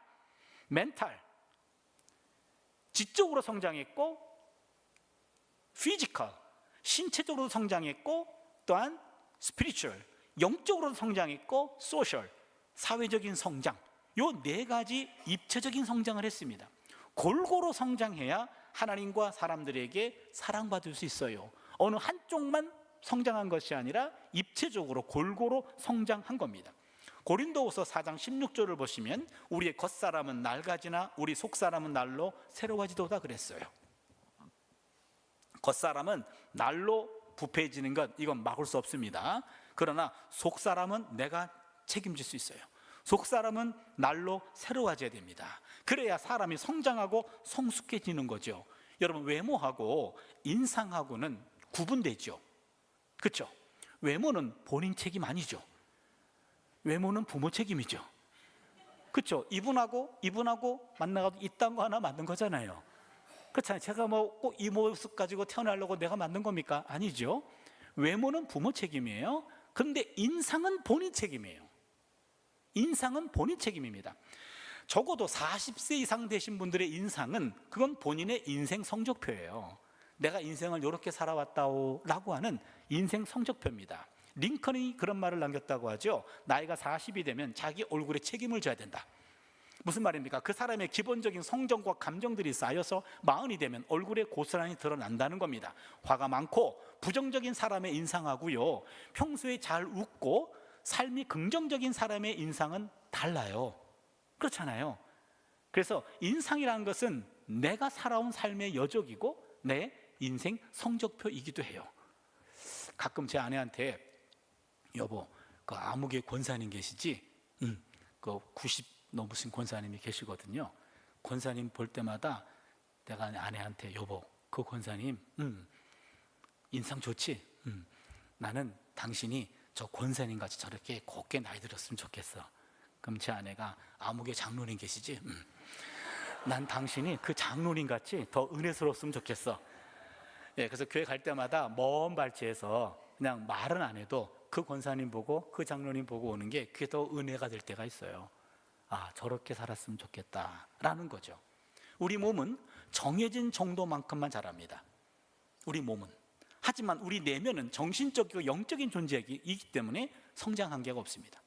지적으로 성장했고, 피지컬, 신체적으로 성장했고, 또한 스피리추얼, 영적으로 성장했고, 소셜, 사회적인 성장, 요 네 가지 입체적인 성장을 했습니다. 골고루 성장해야 하나님과 사람들에게 사랑받을 수 있어요. 어느 한쪽만 성장한 것이 아니라 입체적으로 골고루 성장한 겁니다. 고린도후서 4장 16절을 보시면 우리의 겉사람은 낡아지나 우리 속사람은 날로 새로워지도다 그랬어요. 겉사람은 날로 부패해지는 것, 이건 막을 수 없습니다. 그러나 속사람은 내가 책임질 수 있어요. 속사람은 날로 새로워져야 됩니다. 그래야 사람이 성장하고 성숙해지는 거죠. 여러분, 외모하고 인상하고는 구분되죠. 그렇죠? 외모는 본인 책임 아니죠. 외모는 부모 책임이죠. 그렇죠? 이분하고 만나가도 이딴 거 하나 만든 거잖아요. 그렇잖아요. 제가 뭐 꼭 이 모습 가지고 태어나려고 내가 만든 겁니까? 아니죠. 외모는 부모 책임이에요. 그런데 인상은 본인 책임이에요. 인상은 본인 책임입니다. 적어도 40세 이상 되신 분들의 인상은 그건 본인의 인생 성적표예요. 내가 인생을 이렇게 살아왔다고 라고 하는 인생 성적표입니다. 링컨이 그런 말을 남겼다고 하죠. 나이가 40이 되면 자기 얼굴에 책임을 져야 된다. 무슨 말입니까? 그 사람의 기본적인 성정과 감정들이 쌓여서 40이 되면 얼굴에 고스란히 드러난다는 겁니다. 화가 많고 부정적인 사람의 인상하고요, 평소에 잘 웃고 삶이 긍정적인 사람의 인상은 달라요. 그렇잖아요. 그래서 인상이라는 것은 내가 살아온 삶의 여적이고 내 인생 성적표이기도 해요. 가끔 제 아내한테, 여보, 그 아무개 권사님 계시지? 그 90 넘으신 권사님이 계시거든요. 권사님 볼 때마다 내가 아내한테, 여보, 그 권사님 인상 좋지? 나는 당신이 저 권사님 같이 저렇게 곱게 나이 들었으면 좋겠어. 그럼 제 아내가 아무개 장로님 계시지? 난 당신이 그 장로님 같이 더 은혜스러웠으면 좋겠어. 예, 그래서 교회 갈 때마다 먼 발치에서 그냥 말은 안 해도 그 권사님 보고 그 장로님 보고 오는 게 그게 더 은혜가 될 때가 있어요. 아, 저렇게 살았으면 좋겠다라는 거죠. 우리 몸은 정해진 정도만큼만 자랍니다. 우리 몸은. 하지만 우리 내면은 정신적이고 영적인 존재이기 때문에 성장 한계가 없습니다.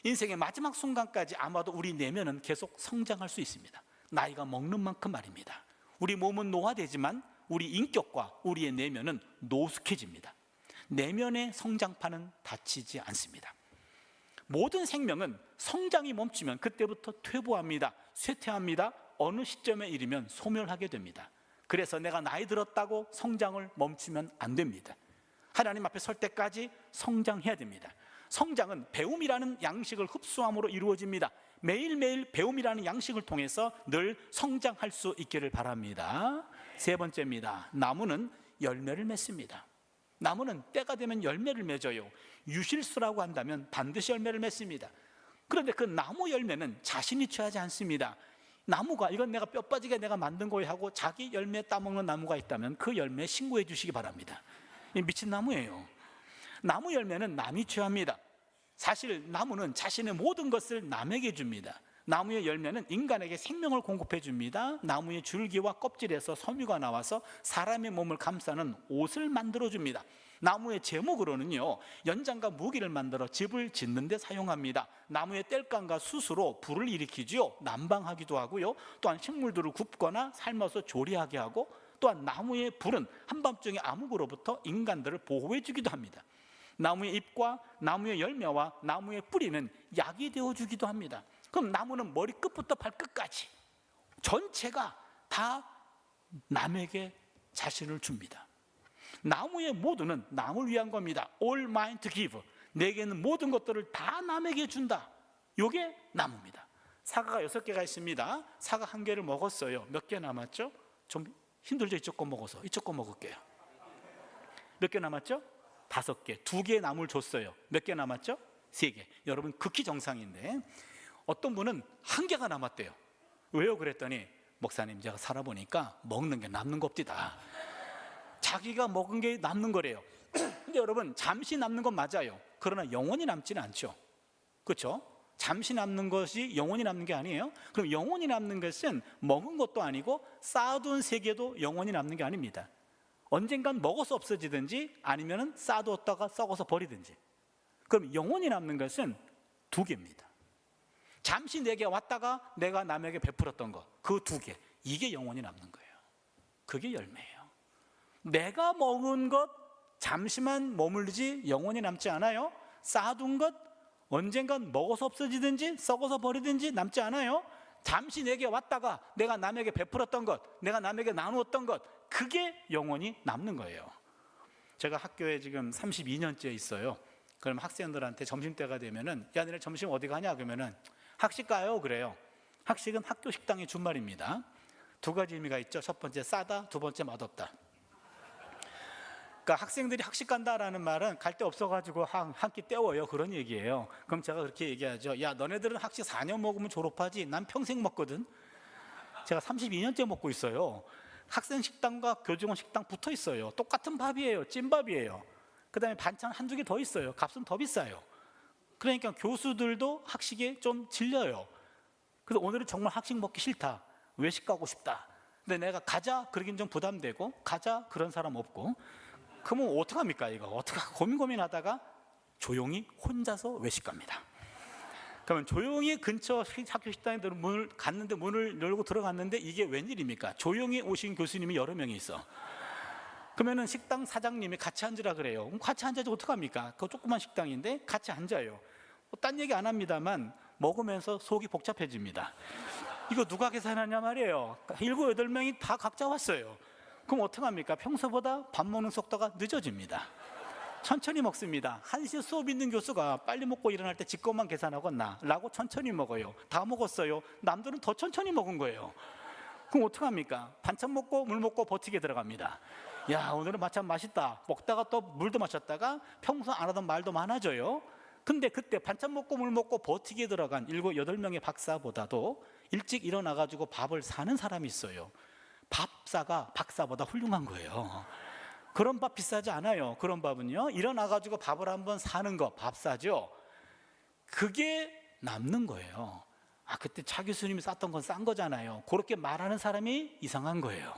인생의 마지막 순간까지 아마도 우리 내면은 계속 성장할 수 있습니다. 나이가 먹는 만큼 말입니다. 우리 몸은 노화되지만 우리 인격과 우리의 내면은 노숙해집니다. 내면의 성장판은 닫히지 않습니다. 모든 생명은 성장이 멈추면 그때부터 퇴보합니다. 쇠퇴합니다. 어느 시점에 이르면 소멸하게 됩니다. 그래서 내가 나이 들었다고 성장을 멈추면 안 됩니다. 하나님 앞에 설 때까지 성장해야 됩니다. 성장은 배움이라는 양식을 흡수함으로 이루어집니다. 매일매일 배움이라는 양식을 통해서 늘 성장할 수 있기를 바랍니다. 세 번째입니다. 나무는 열매를 맺습니다. 나무는 때가 되면 열매를 맺어요. 유실수라고 한다면 반드시 열매를 맺습니다. 그런데 그 나무 열매는 자신이 취하지 않습니다. 나무가 이건 내가 뼈 빠지게 내가 만든 거예요 하고 자기 열매 따먹는 나무가 있다면 그 열매 신고해 주시기 바랍니다. 미친 나무예요. 나무 열매는 남이 취합니다. 사실 나무는 자신의 모든 것을 남에게 줍니다. 나무의 열매는 인간에게 생명을 공급해 줍니다. 나무의 줄기와 껍질에서 섬유가 나와서 사람의 몸을 감싸는 옷을 만들어 줍니다. 나무의 제목으로는요, 연장과 무기를 만들어 집을 짓는 데 사용합니다. 나무의 땔감과 숯으로 불을 일으키지요. 난방하기도 하고요. 또한 식물들을 굽거나 삶아서 조리하게 하고, 또한 나무의 불은 한밤중에 암흑으로부터 인간들을 보호해 주기도 합니다. 나무의 잎과 나무의 열매와 나무의 뿌리는 약이 되어 주기도 합니다. 그럼 나무는 머리끝부터 발끝까지 전체가 다 남에게 자신을 줍니다. 나무의 모두는 남을 위한 겁니다. All mine to give. 내게는 모든 것들을 다 남에게 준다. 이게 나무입니다. 사과가 6개가 있습니다. 사과 1개를 먹었어요. 몇 개 남았죠? 좀 힘들죠? 이쪽 거 먹어서. 이쪽 거 먹을게요. 몇 개 남았죠? 5개. 2개의 나무를 줬어요. 몇 개 남았죠? 3개. 여러분 극히 정상인데 어떤 분은 1개가 남았대요. 왜요? 그랬더니 목사님 제가 살아보니까 먹는 게 남는 거 없디다. 자기가 먹은 게 남는 거래요. 근데 여러분 잠시 남는 건 맞아요. 그러나 영원히 남지는 않죠. 그렇죠? 잠시 남는 것이 영원히 남는 게 아니에요. 그럼 영원히 남는 것은 먹은 것도 아니고 쌓아둔 세계도 영원히 남는 게 아닙니다. 언젠간 먹어서 없어지든지 아니면 쌓아두었다가 썩어서 버리든지. 그럼 영원히 남는 것은 2개입니다. 잠시 내게 왔다가 내가 남에게 베풀었던 것, 그 2개, 이게 영원히 남는 거예요. 그게 열매예요. 내가 먹은 것 잠시만 머물지 영원히 남지 않아요. 쌓아둔 것 언젠간 먹어서 없어지든지 썩어서 버리든지 남지 않아요. 잠시 내게 왔다가 내가 남에게 베풀었던 것, 내가 남에게 나누었던 것, 그게 영원히 남는 거예요. 제가 학교에 지금 32년째 있어요. 그럼 학생들한테 점심때가 되면은 야 너네 점심 어디 가냐 그러면은 학식 가요 그래요. 학식은 학교 식당의 준말입니다. 2가지 의미가 있죠. 첫 번째 싸다, 2번째 맛없다. 그러니까 학생들이 학식 간다라는 말은 갈 데 없어가지고 한 끼 때워요 그런 얘기예요. 그럼 제가 그렇게 얘기하죠. 야 너네들은 학식 4년 먹으면 졸업하지 난 평생 먹거든. 제가 32년째 먹고 있어요. 학생 식당과 교직원 식당 붙어 있어요. 똑같은 밥이에요. 찐밥이에요. 그 다음에 반찬 1-2개 더 있어요. 값은 더 비싸요. 그러니까 교수들도 학식에 좀 질려요. 그래서 오늘은 정말 학식 먹기 싫다. 외식 가고 싶다. 근데 내가 가자 그러긴 좀 부담되고 가자 그런 사람 없고 그러면 어떡합니까 이거? 어떻게 고민하다가 조용히 혼자서 외식 갑니다. 그러면 조용히 근처 학교 식당에 문을 갔는데 문을 열고 들어갔는데 이게 웬일입니까? 조용히 오신 교수님이 여러 명이 있어. 그러면은 식당 사장님이 같이 앉으라 그래요. 그럼 같이 앉아도 어떡합니까? 그 조그만 식당인데 같이 앉아요. 딴 얘기 안 합니다만 먹으면서 속이 복잡해집니다. 이거 누가 계산하냐 말이에요. 7, 8명이 다 각자 왔어요. 그럼 어떡합니까? 평소보다 밥 먹는 속도가 늦어집니다. 천천히 먹습니다. 1시에 수업 있는 교수가 빨리 먹고 일어날 때 지 것만 계산하고 라고 천천히 먹어요. 다 먹었어요. 남들은 더 천천히 먹은 거예요. 그럼 어떡합니까? 반찬 먹고 물 먹고 버티게 들어갑니다. 야, 오늘은 마참 맛있다. 먹다가 또 물도 마셨다가 평소 안 하던 말도 많아져요. 근데 그때 반찬 먹고 물 먹고 버티게 들어간 7, 8명의 박사보다도 일찍 일어나가지고 밥을 사는 사람이 있어요. 밥사가 박사보다 훌륭한 거예요. 그런 밥 비싸지 않아요. 그런 밥은요, 일어나가지고 밥을 한번 사는 거, 밥사죠. 그게 남는 거예요. 아, 그때 차 교수님이 쌌던 건 싼 거잖아요. 그렇게 말하는 사람이 이상한 거예요.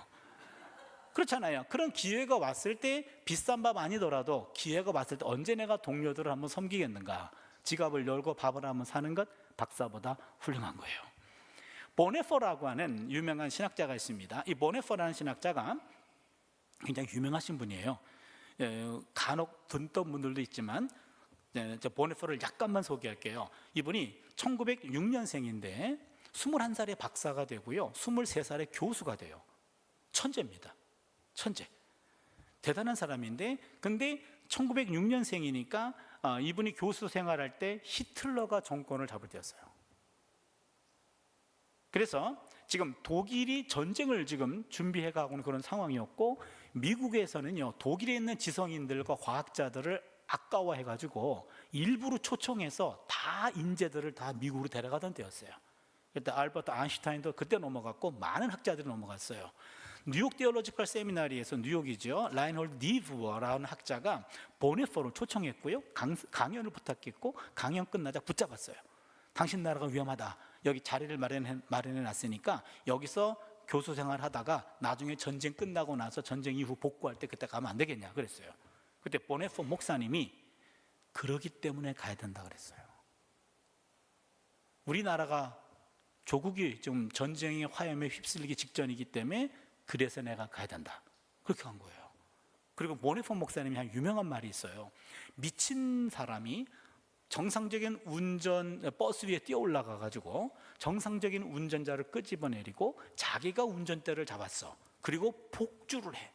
그렇잖아요. 그런 기회가 왔을 때 비싼 밥 아니더라도 기회가 왔을 때 언제 내가 동료들을 한번 섬기겠는가. 지갑을 열고 밥을 한번 사는 것, 박사보다 훌륭한 거예요. 보네퍼라고 하는 유명한 신학자가 있습니다. 이 보네퍼라는 신학자가 굉장히 유명하신 분이에요. 간혹 듣던 분들도 있지만 저 보네퍼를 약간만 소개할게요. 이분이 1906년생인데 21살에 박사가 되고요, 23살에 교수가 돼요. 천재입니다. 천재. 대단한 사람인데, 근데 1906년생이니까 이분이 교수 생활할 때 히틀러가 정권을 잡을 때였어요. 그래서 지금 독일이 전쟁을 지금 준비해 가고 있는 그런 상황이었고, 미국에서는요, 독일에 있는 지성인들과 과학자들을 아까워해 가지고 일부러 초청해서 다 인재들을 다 미국으로 데려가던 때였어요. 그때 알버트 아인슈타인도 그때 넘어갔고 많은 학자들이 넘어갔어요. 뉴욕 디올로지컬 세미나리에서, 뉴욕이죠, 라인홀드 니브어라는 학자가 보네퍼를 초청했고요, 강연을 부탁했고 강연 끝나자 붙잡았어요. 당신 나라가 위험하다. 여기 자리를 마련해 놨으니까 여기서 교수 생활 하다가 나중에 전쟁 끝나고 나서 전쟁 이후 복구할 때 그때 가면 안 되겠냐 그랬어요. 그때 보네퍼 목사님이 그러기 때문에 가야 된다 그랬어요. 우리나라가 조국이 지금 전쟁의 화염에 휩쓸리기 직전이기 때문에 그래서 내가 가야 된다, 그렇게 한 거예요. 그리고 보네퍼 목사님이 한 유명한 말이 있어요. 미친 사람이 정상적인 버스 위에 뛰어 올라가 가지고 정상적인 운전자를 끄집어내리고 자기가 운전대를 잡았어. 그리고 폭주를 해.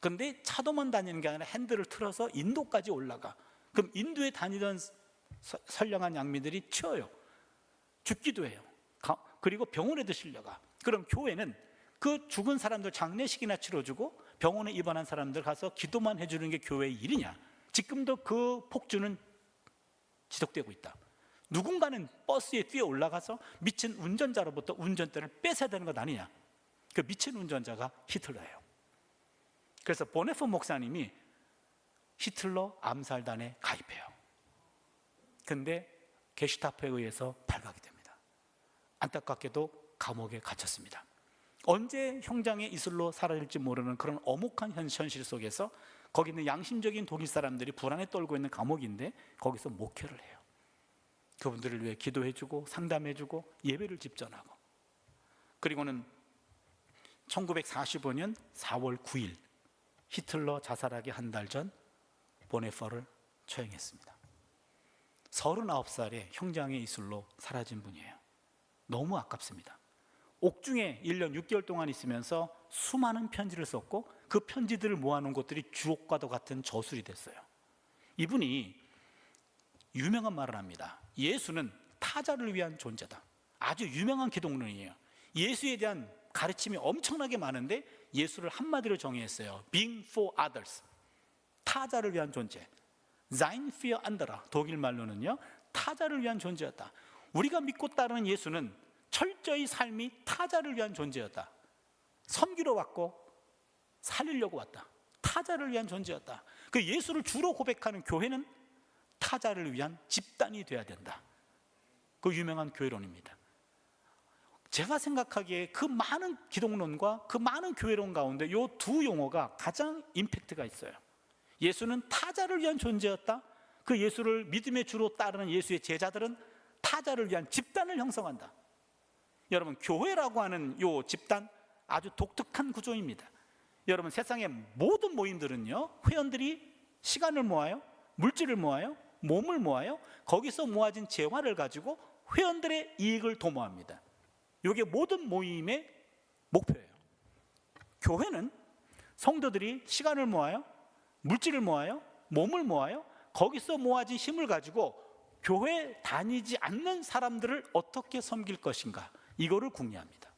근데 차도만 다니는 게 아니라 핸들을 틀어서 인도까지 올라가. 그럼 인도에 다니던 선량한 양미들이 치어요. 죽기도 해요. 그리고 병원에도 실려가. 그럼 교회는 그 죽은 사람들 장례식이나 치러주고 병원에 입원한 사람들 가서 기도만 해주는 게 교회의 일이냐? 지금도 그 폭주는 지속되고 있다. 누군가는 버스에 뛰어 올라가서 미친 운전자로부터 운전대를 뺏어야 되는 것 아니냐? 그 미친 운전자가 히틀러예요. 그래서 보네퍼 목사님이 히틀러 암살단에 가입해요. 근데 게슈타포에 의해서 발각이 됩니다. 안타깝게도 감옥에 갇혔습니다. 언제 형장의 이슬로 사라질지 모르는 그런 엄혹한 현실 속에서 거기 있는 양심적인 독일 사람들이 불안에 떨고 있는 감옥인데 거기서 목회를 해요. 그분들을 위해 기도해주고 상담해주고 예배를 집전하고, 그리고는 1945년 4월 9일 히틀러 자살하기 한 달 전 보네퍼를 처형했습니다. 39살에 형장의 이슬로 사라진 분이에요. 너무 아깝습니다. 옥중에 1년 6개월 동안 있으면서 수많은 편지를 썼고 그 편지들을 모아놓은 것들이 주옥과도 같은 저술이 됐어요. 이분이 유명한 말을 합니다. 예수는 타자를 위한 존재다. 아주 유명한 기독론이에요. 예수에 대한 가르침이 엄청나게 많은데 예수를 한마디로 정의했어요. Being for others. 타자를 위한 존재. Sein für andere. 독일 말로는요, 타자를 위한 존재였다. 우리가 믿고 따르는 예수는 철저히 삶이 타자를 위한 존재였다. 섬기러 왔고 살리려고 왔다. 타자를 위한 존재였다. 그 예수를 주로 고백하는 교회는 타자를 위한 집단이 돼야 된다. 그 유명한 교회론입니다. 제가 생각하기에 그 많은 기독론과 그 많은 교회론 가운데 이 두 용어가 가장 임팩트가 있어요. 예수는 타자를 위한 존재였다. 그 예수를 믿음의 주로 따르는 예수의 제자들은 타자를 위한 집단을 형성한다. 여러분, 교회라고 하는 이 집단 아주 독특한 구조입니다. 여러분, 세상의 모든 모임들은요, 회원들이 시간을 모아요, 물질을 모아요, 몸을 모아요. 거기서 모아진 재화를 가지고 회원들의 이익을 도모합니다. 이게 모든 모임의 목표예요. 교회는 성도들이 시간을 모아요, 물질을 모아요, 몸을 모아요. 거기서 모아진 힘을 가지고 교회 다니지 않는 사람들을 어떻게 섬길 것인가, 이거를 궁리합니다.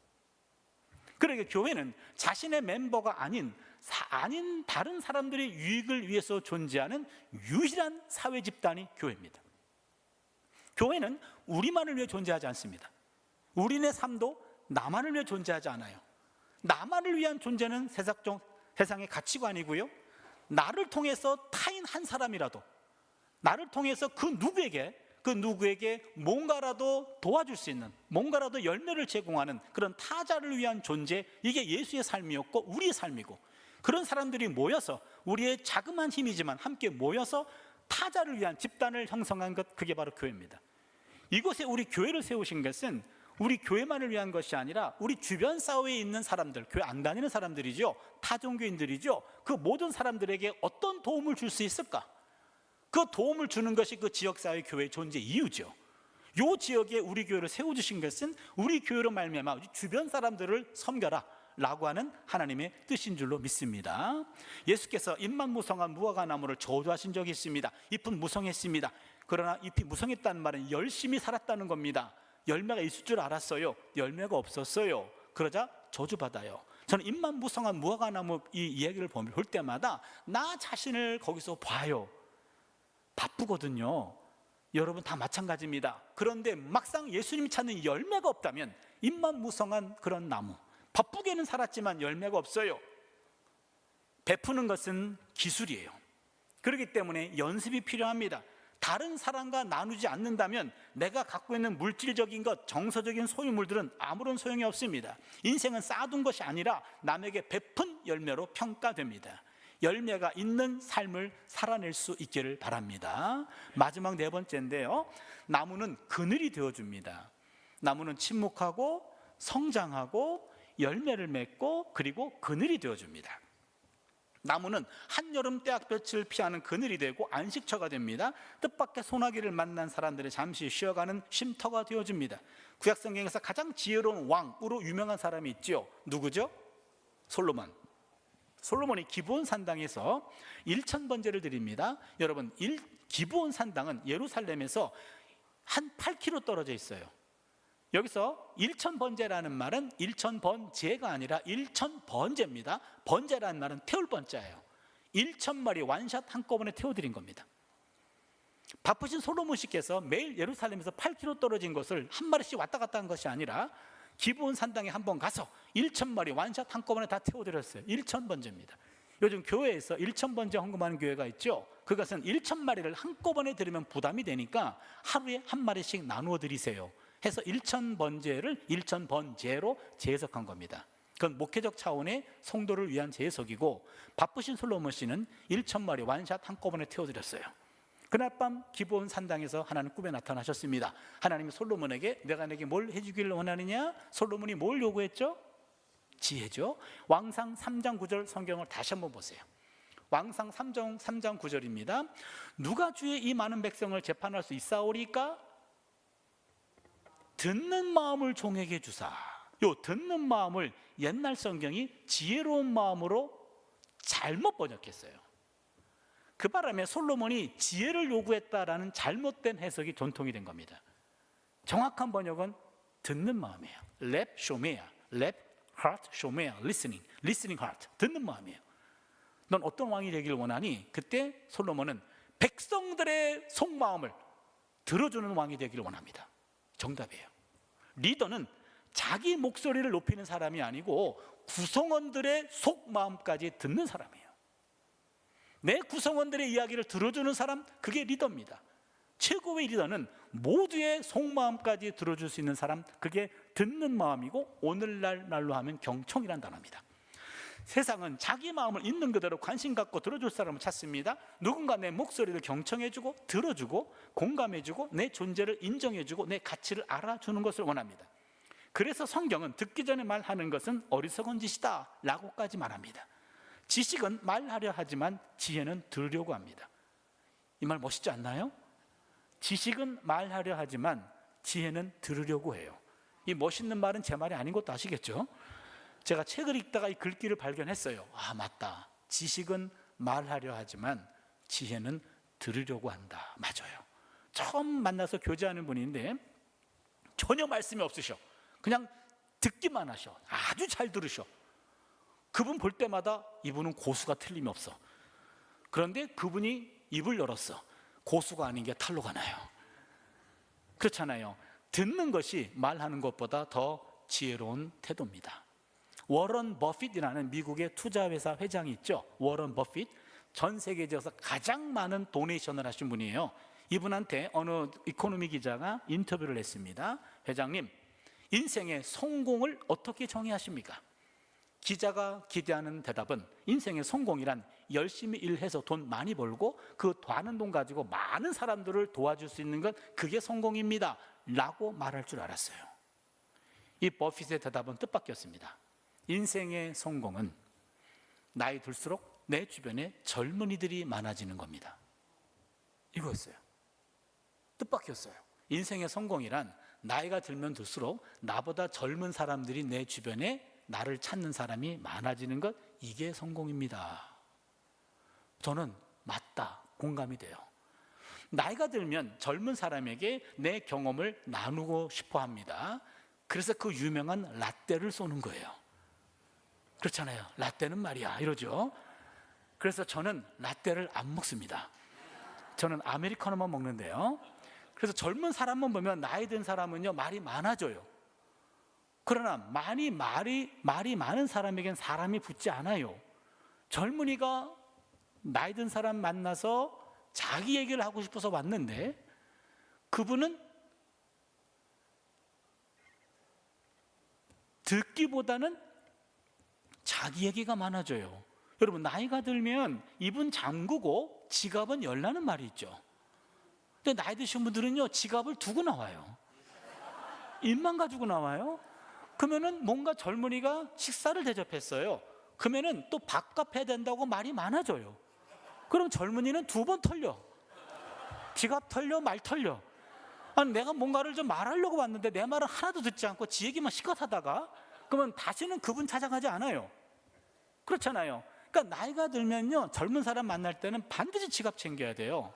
그러니까 교회는 자신의 멤버가 아닌 아닌 다른 사람들의 유익을 위해서 존재하는 유일한 사회 집단이 교회입니다. 교회는 우리만을 위해 존재하지 않습니다. 우리네 삶도 나만을 위해 존재하지 않아요. 나만을 위한 존재는 세상의 가치관이고요, 나를 통해서 타인 한 사람이라도, 나를 통해서 그 누구에게 뭔가라도 도와줄 수 있는, 뭔가라도 열매를 제공하는 그런 타자를 위한 존재, 이게 예수의 삶이었고 우리의 삶이고, 그런 사람들이 모여서 우리의 자그마한 힘이지만 함께 모여서 타자를 위한 집단을 형성한 것, 그게 바로 교회입니다. 이곳에 우리 교회를 세우신 것은 우리 교회만을 위한 것이 아니라 우리 주변 사회에 있는 사람들, 교회 안 다니는 사람들이죠, 타종교인들이죠, 그 모든 사람들에게 어떤 도움을 줄 수 있을까? 그 도움을 주는 것이 그 지역사회 교회의 존재 이유죠. 이 지역에 우리 교회를 세워주신 것은 우리 교회로 말미암아 주변 사람들을 섬겨라 라고 하는 하나님의 뜻인 줄로 믿습니다. 예수께서 잎만 무성한 무화과 나무를 저주하신 적이 있습니다. 잎은 무성했습니다. 그러나 잎이 무성했다는 말은 열심히 살았다는 겁니다. 열매가 있을 줄 알았어요. 열매가 없었어요. 그러자 저주받아요. 저는 잎만 무성한 무화과 나무 이 이야기를 볼 때마다 나 자신을 거기서 봐요. 바쁘거든요. 여러분 다 마찬가지입니다. 그런데 막상 예수님이 찾는 열매가 없다면 잎만 무성한 그런 나무, 바쁘게는 살았지만 열매가 없어요. 베푸는 것은 기술이에요. 그렇기 때문에 연습이 필요합니다. 다른 사람과 나누지 않는다면 내가 갖고 있는 물질적인 것, 정서적인 소유물들은 아무런 소용이 없습니다. 인생은 쌓아둔 것이 아니라 남에게 베푼 열매로 평가됩니다. 열매가 있는 삶을 살아낼 수 있기를 바랍니다. 마지막 네 번째인데요, 나무는 그늘이 되어줍니다. 나무는 침묵하고 성장하고 열매를 맺고 그리고 그늘이 되어줍니다. 나무는 한여름 때학볕을 피하는 그늘이 되고 안식처가 됩니다. 뜻밖의 소나기를 만난 사람들이 잠시 쉬어가는 쉼터가 되어줍니다. 구약성경에서 가장 지혜로운 왕으로 유명한 사람이 있죠. 누구죠? 솔로몬. 솔로몬이 기브온 산당에서 1000번제를 드립니다. 여러분, 기브온 산당은 예루살렘에서 한 8km 떨어져 있어요. 여기서 1000번제라는 말은 1000번제가 아니라 1000번제입니다. 번제라는 말은 태울 번자예요. 1000마리 완샷 한꺼번에 태워드린 겁니다. 바쁘신 솔로몬 씨께서 매일 예루살렘에서 8km 떨어진 것을 한 마리씩 왔다 갔다 한 것이 아니라 기브온 산당에 한번 가서 1000마리 완샷 한꺼번에 다 태워드렸어요. 1000번제입니다. 요즘 교회에서 1000번제 헌금하는 교회가 있죠. 그것은 1000마리를 한꺼번에 드리면 부담이 되니까 하루에 한 마리씩 나누어 드리세요 해서 1000번제를 1000번제로 재해석한 겁니다. 그건 목회적 차원의 성도를 위한 재해석이고, 바쁘신 솔로몬 씨는 1000마리 완샷 한꺼번에 태워드렸어요. 그날 밤 기브온 산당에서 하나님 꿈에 나타나셨습니다. 하나님이 솔로몬에게 내가 내게 뭘 해주기를 원하느냐? 솔로몬이 뭘 요구했죠? 지혜죠. 왕상 3장 9절 성경을 다시 한번 보세요. 왕상 3장 9절입니다. 누가 주의 이 많은 백성을 재판할 수 있사오리까? 듣는 마음을 종에게 주사. 요 듣는 마음을 옛날 성경이 지혜로운 마음으로 잘못 번역했어요. 그 바람에 솔로몬이 지혜를 요구했다라는 잘못된 해석이 전통이 된 겁니다. 정확한 번역은 듣는 마음이에요. Lep shomea, Lep heart shomea, listening heart, 듣는 마음이에요. 넌 어떤 왕이 되기를 원하니? 그때 솔로몬은 백성들의 속마음을 들어주는 왕이 되기를 원합니다. 정답이에요. 리더는 자기 목소리를 높이는 사람이 아니고 구성원들의 속마음까지 듣는 사람이에요. 내 구성원들의 이야기를 들어주는 사람, 그게 리더입니다. 최고의 리더는 모두의 속마음까지 들어줄 수 있는 사람, 그게 듣는 마음이고 오늘날 말로 하면 경청이라는 단어입니다. 세상은 자기 마음을 있는 그대로 관심 갖고 들어줄 사람을 찾습니다. 누군가 내 목소리를 경청해주고 들어주고 공감해주고 내 존재를 인정해주고 내 가치를 알아주는 것을 원합니다. 그래서 성경은 듣기 전에 말하는 것은 어리석은 짓이다 라고까지 말합니다. 지식은 말하려 하지만 지혜는 들으려고 합니다. 이 말 멋있지 않나요? 지식은 말하려 하지만 지혜는 들으려고 해요. 이 멋있는 말은 제 말이 아닌 것도 아시겠죠? 제가 책을 읽다가 이 글귀를 발견했어요. 아, 맞다. 지식은 말하려 하지만 지혜는 들으려고 한다. 맞아요. 처음 만나서 교제하는 분인데 전혀 말씀이 없으셔. 그냥 듣기만 하셔. 아주 잘 들으셔. 그분 볼 때마다 이분은 고수가 틀림없어. 그런데 그분이 입을 열었어. 고수가 아닌 게 탄로가 나요. 그렇잖아요. 듣는 것이 말하는 것보다 더 지혜로운 태도입니다. 워런 버핏이라는 미국의 투자회사 회장이 있죠. 워런 버핏. 전 세계에서 가장 많은 도네이션을 하신 분이에요. 이분한테 어느 이코노미 기자가 인터뷰를 했습니다. 회장님, 인생의 성공을 어떻게 정의하십니까? 기자가 기대하는 대답은 인생의 성공이란 열심히 일해서 돈 많이 벌고 그 많은 돈 가지고 많은 사람들을 도와줄 수 있는 것, 그게 성공입니다 라고 말할 줄 알았어요. 이 버핏의 대답은 뜻밖이었습니다. 인생의 성공은 나이 들수록 내 주변에 젊은이들이 많아지는 겁니다. 이거였어요. 뜻밖이었어요. 인생의 성공이란 나이가 들면 들수록 나보다 젊은 사람들이 내 주변에 나를 찾는 사람이 많아지는 것, 이게 성공입니다. 저는 맞다, 공감이 돼요. 나이가 들면 젊은 사람에게 내 경험을 나누고 싶어 합니다. 그래서 그 유명한 라떼를 쏘는 거예요. 그렇잖아요. 라떼는 말이야 이러죠. 그래서 저는 라떼를 안 먹습니다. 저는 아메리카노만 먹는데요. 그래서 젊은 사람만 보면 나이 든 사람은요 말이 많아져요. 그러나 말이 많은 사람에겐 사람이 붙지 않아요. 젊은이가 나이 든 사람 만나서 자기 얘기를 하고 싶어서 왔는데 그분은 듣기보다는 자기 얘기가 많아져요. 여러분, 나이가 들면 입은 잠그고 지갑은 열라는 말이 있죠. 근데 나이 드신 분들은요 지갑을 두고 나와요. 입만 가지고 나와요. 그러면은 뭔가 젊은이가 식사를 대접했어요. 그러면은 또 밥값 해야 된다고 말이 많아져요. 그럼 젊은이는 두 번 털려. 지갑 털려, 말 털려. 아니, 내가 뭔가를 좀 말하려고 왔는데 내 말은 하나도 듣지 않고 지 얘기만 실컷 하다가 그러면 다시는 그분 찾아가지 않아요. 그렇잖아요. 그러니까 나이가 들면요 젊은 사람 만날 때는 반드시 지갑 챙겨야 돼요.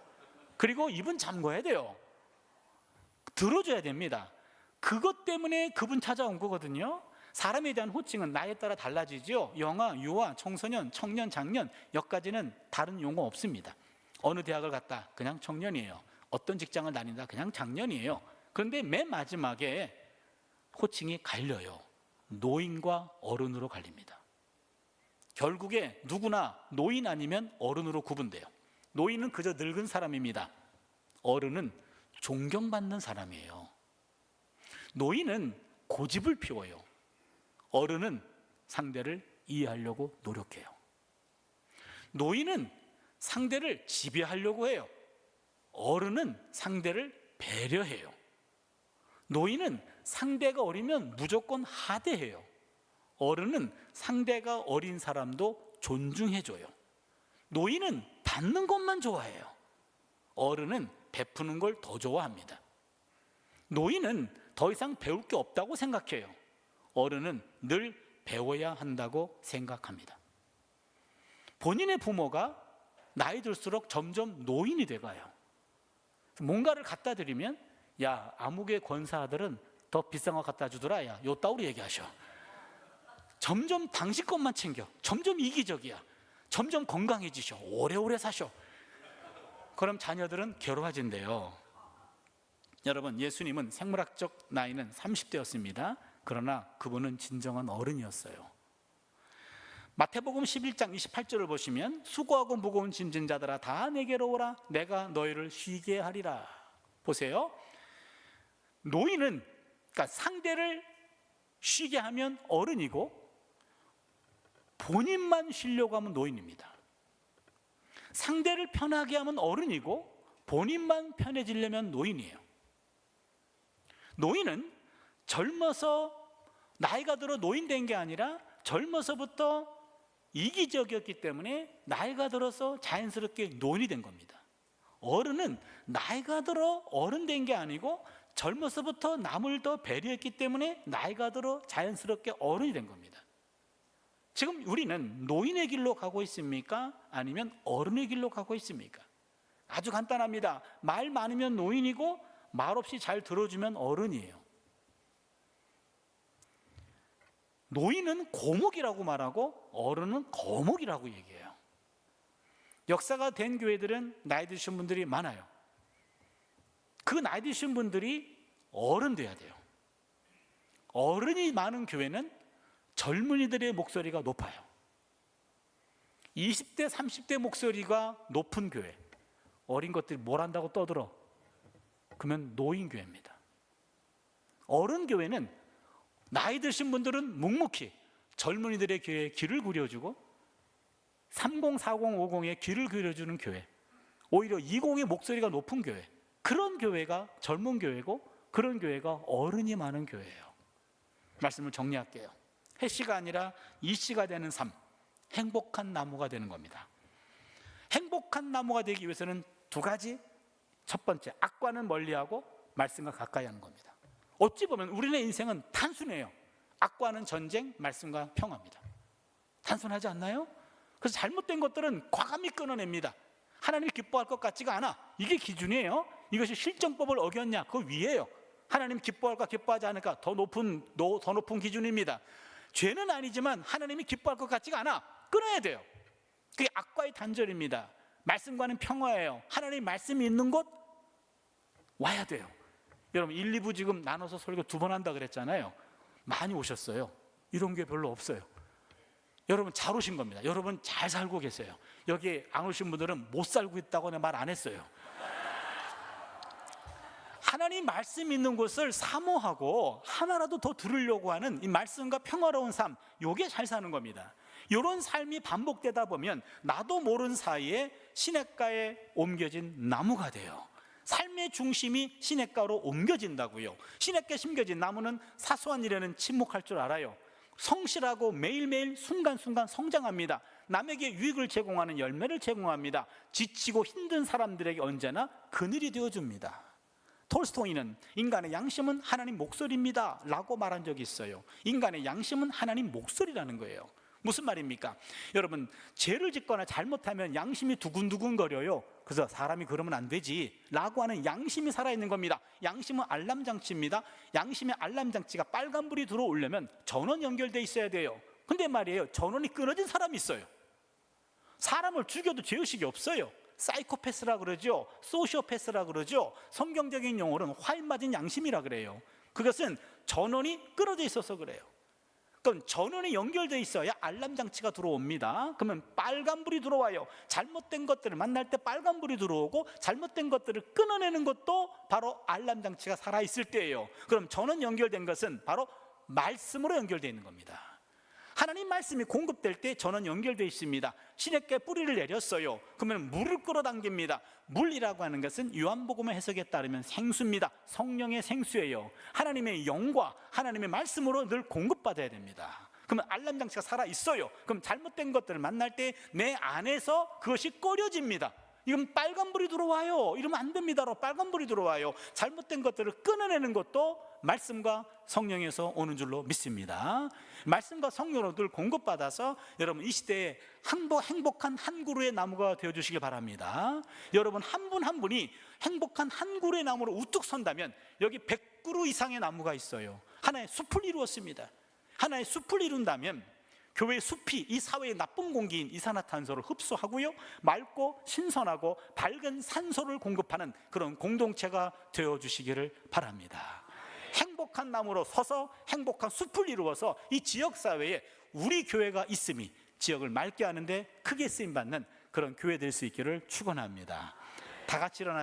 그리고 입은 잠궈야 돼요. 들어줘야 됩니다. 그것 때문에 그분 찾아온 거거든요. 사람에 대한 호칭은 나이에 따라 달라지죠. 영아, 유아, 청소년, 청년, 장년, 여기까지는 다른 용어 없습니다. 어느 대학을 갔다 그냥 청년이에요. 어떤 직장을 다닌다 그냥 장년이에요. 그런데 맨 마지막에 호칭이 갈려요. 노인과 어른으로 갈립니다. 결국에 누구나 노인 아니면 어른으로 구분돼요. 노인은 그저 늙은 사람입니다. 어른은 존경받는 사람이에요. 노인은 고집을 피워요. 어른은 상대를 이해하려고 노력해요. 노인은 상대를 지배하려고 해요. 어른은 상대를 배려해요. 노인은 상대가 어리면 무조건 하대해요. 어른은 상대가 어린 사람도 존중해줘요. 노인은 받는 것만 좋아해요. 어른은 베푸는 걸 더 좋아합니다. 노인은 더 이상 배울 게 없다고 생각해요. 어른은 늘 배워야 한다고 생각합니다. 본인의 부모가 나이 들수록 점점 노인이 돼가요. 뭔가를 갖다 드리면 야, 아무개 권사들은 더 비싼 거 갖다 주더라. 야, 요 따위로 얘기하셔. 점점 당신 것만 챙겨. 점점 이기적이야. 점점 건강해지셔. 오래오래 사셔. 그럼 자녀들은 괴로워진대요. 여러분, 예수님은 생물학적 나이는 30대였습니다. 그러나 그분은 진정한 어른이었어요. 마태복음 11장 28절을 보시면 수고하고 무거운 짐진 자들아 다 내게로 오라 내가 너희를 쉬게 하리라. 보세요. 노인은 그러니까 상대를 쉬게 하면 어른이고 본인만 쉬려고 하면 노인입니다. 상대를 편하게 하면 어른이고 본인만 편해지려면 노인이에요. 노인은 젊어서 나이가 들어 노인 된 게 아니라 젊어서부터 이기적이었기 때문에 나이가 들어서 자연스럽게 노인이 된 겁니다. 어른은 나이가 들어 어른 된 게 아니고 젊어서부터 남을 더 배려했기 때문에 나이가 들어 자연스럽게 어른이 된 겁니다. 지금 우리는 노인의 길로 가고 있습니까? 아니면 어른의 길로 가고 있습니까? 아주 간단합니다. 말 많으면 노인이고 말 없이 잘 들어주면 어른이에요. 노인은 고목이라고 말하고 어른은 거목이라고 얘기해요. 역사가 된 교회들은 나이 드신 분들이 많아요. 그 나이 드신 분들이 어른 돼야 돼요. 어른이 많은 교회는 젊은이들의 목소리가 높아요. 20대, 30대 목소리가 높은 교회, 어린 것들이 뭘 한다고 떠들어? 그러면 노인교회입니다. 어른 교회는 나이 드신 분들은 묵묵히 젊은이들의 교회에 귀를 기울여주고 30, 40, 50에 귀를 기울여주는 교회, 오히려 20의 목소리가 높은 교회, 그런 교회가 젊은 교회고 그런 교회가 어른이 많은 교회예요. 말씀을 정리할게요. 해씨가 아니라 이씨가 되는 삶, 행복한 나무가 되는 겁니다. 행복한 나무가 되기 위해서는 두 가지. 첫 번째, 악과는 멀리하고 말씀과 가까이 하는 겁니다. 어찌 보면 우리의 인생은 단순해요. 악과는 전쟁, 말씀과 평화입니다. 단순하지 않나요? 그래서 잘못된 것들은 과감히 끊어냅니다. 하나님이 기뻐할 것 같지가 않아. 이게 기준이에요. 이것이 실정법을 어겼냐? 그 위에요. 하나님 기뻐할까 기뻐하지 않을까? 더 높은 기준입니다. 죄는 아니지만 하나님이 기뻐할 것 같지가 않아. 끊어야 돼요. 그게 악과의 단절입니다. 말씀과는 평화예요. 하나님 말씀이 있는 곳 와야 돼요. 여러분 1, 2부 지금 나눠서 설교 2번 한다 그랬잖아요. 많이 오셨어요. 이런 게 별로 없어요. 여러분 잘 오신 겁니다. 여러분 잘 살고 계세요. 여기 안 오신 분들은 못 살고 있다고 말 안 했어요. 하나님 말씀 있는 곳을 사모하고 하나라도 더 들으려고 하는 이 말씀과 평화로운 삶, 요게 잘 사는 겁니다. 이런 삶이 반복되다 보면 나도 모르는 사이에 시냇가에 옮겨진 나무가 돼요. 삶의 중심이 시냇가로 옮겨진다고요. 시냇가에 심겨진 나무는 사소한 일에는 침묵할 줄 알아요. 성실하고 매일매일 순간순간 성장합니다. 남에게 유익을 제공하는 열매를 제공합니다. 지치고 힘든 사람들에게 언제나 그늘이 되어줍니다. 톨스토이는 인간의 양심은 하나님 목소리입니다 라고 말한 적이 있어요. 인간의 양심은 하나님 목소리라는 거예요. 무슨 말입니까? 여러분 죄를 짓거나 잘못하면 양심이 두근두근거려요. 그래서 사람이 그러면 안 되지 라고 하는 양심이 살아있는 겁니다. 양심은 알람장치입니다. 양심의 알람장치가 빨간불이 들어오려면 전원 연결돼 있어야 돼요. 근데 말이에요, 전원이 끊어진 사람이 있어요. 사람을 죽여도 죄의식이 없어요. 사이코패스라 그러죠. 소시오패스라 그러죠. 성경적인 용어로는 화인 맞은 양심이라 그래요. 그것은 전원이 끊어져 있어서 그래요. 그럼 전원이 연결되어 있어야 알람장치가 들어옵니다. 그러면 빨간불이 들어와요. 잘못된 것들을 만날 때 빨간불이 들어오고 잘못된 것들을 끊어내는 것도 바로 알람장치가 살아있을 때예요. 그럼 전원 연결된 것은 바로 말씀으로 연결되어 있는 겁니다. 하나님 말씀이 공급될 때 전원 연결되어 있습니다. 시냇가에 뿌리를 내렸어요. 그러면 물을 끌어당깁니다. 물이라고 하는 것은 요한복음의 해석에 따르면 생수입니다. 성령의 생수예요. 하나님의 영과 하나님의 말씀으로 늘 공급받아야 됩니다. 그러면 알람장치가 살아있어요. 그럼 잘못된 것들을 만날 때 내 안에서 그것이 꺼려집니다. 이건 빨간불이 들어와요. 이러면 안 됩니다. 빨간불이 들어와요. 잘못된 것들을 끊어내는 것도 말씀과 성령에서 오는 줄로 믿습니다. 말씀과 성령으로 늘 공급받아서 여러분 이 시대에 행복한 한 그루의 나무가 되어주시길 바랍니다. 여러분 한 분 한 분이 행복한 한 그루의 나무로 우뚝 선다면 여기 100그루 이상의 나무가 있어요. 하나의 숲을 이루었습니다. 하나의 숲을 이룬다면 교회의 숲이 이 사회의 나쁜 공기인 이산화탄소를 흡수하고요, 맑고 신선하고 밝은 산소를 공급하는 그런 공동체가 되어주시기를 바랍니다. 행복한 나무로 서서 행복한 숲을 이루어서 이 지역사회에 우리 교회가 있음이 지역을 맑게 하는데 크게 쓰임받는 그런 교회 될 수 있기를 축원합니다. 다 같이 일어나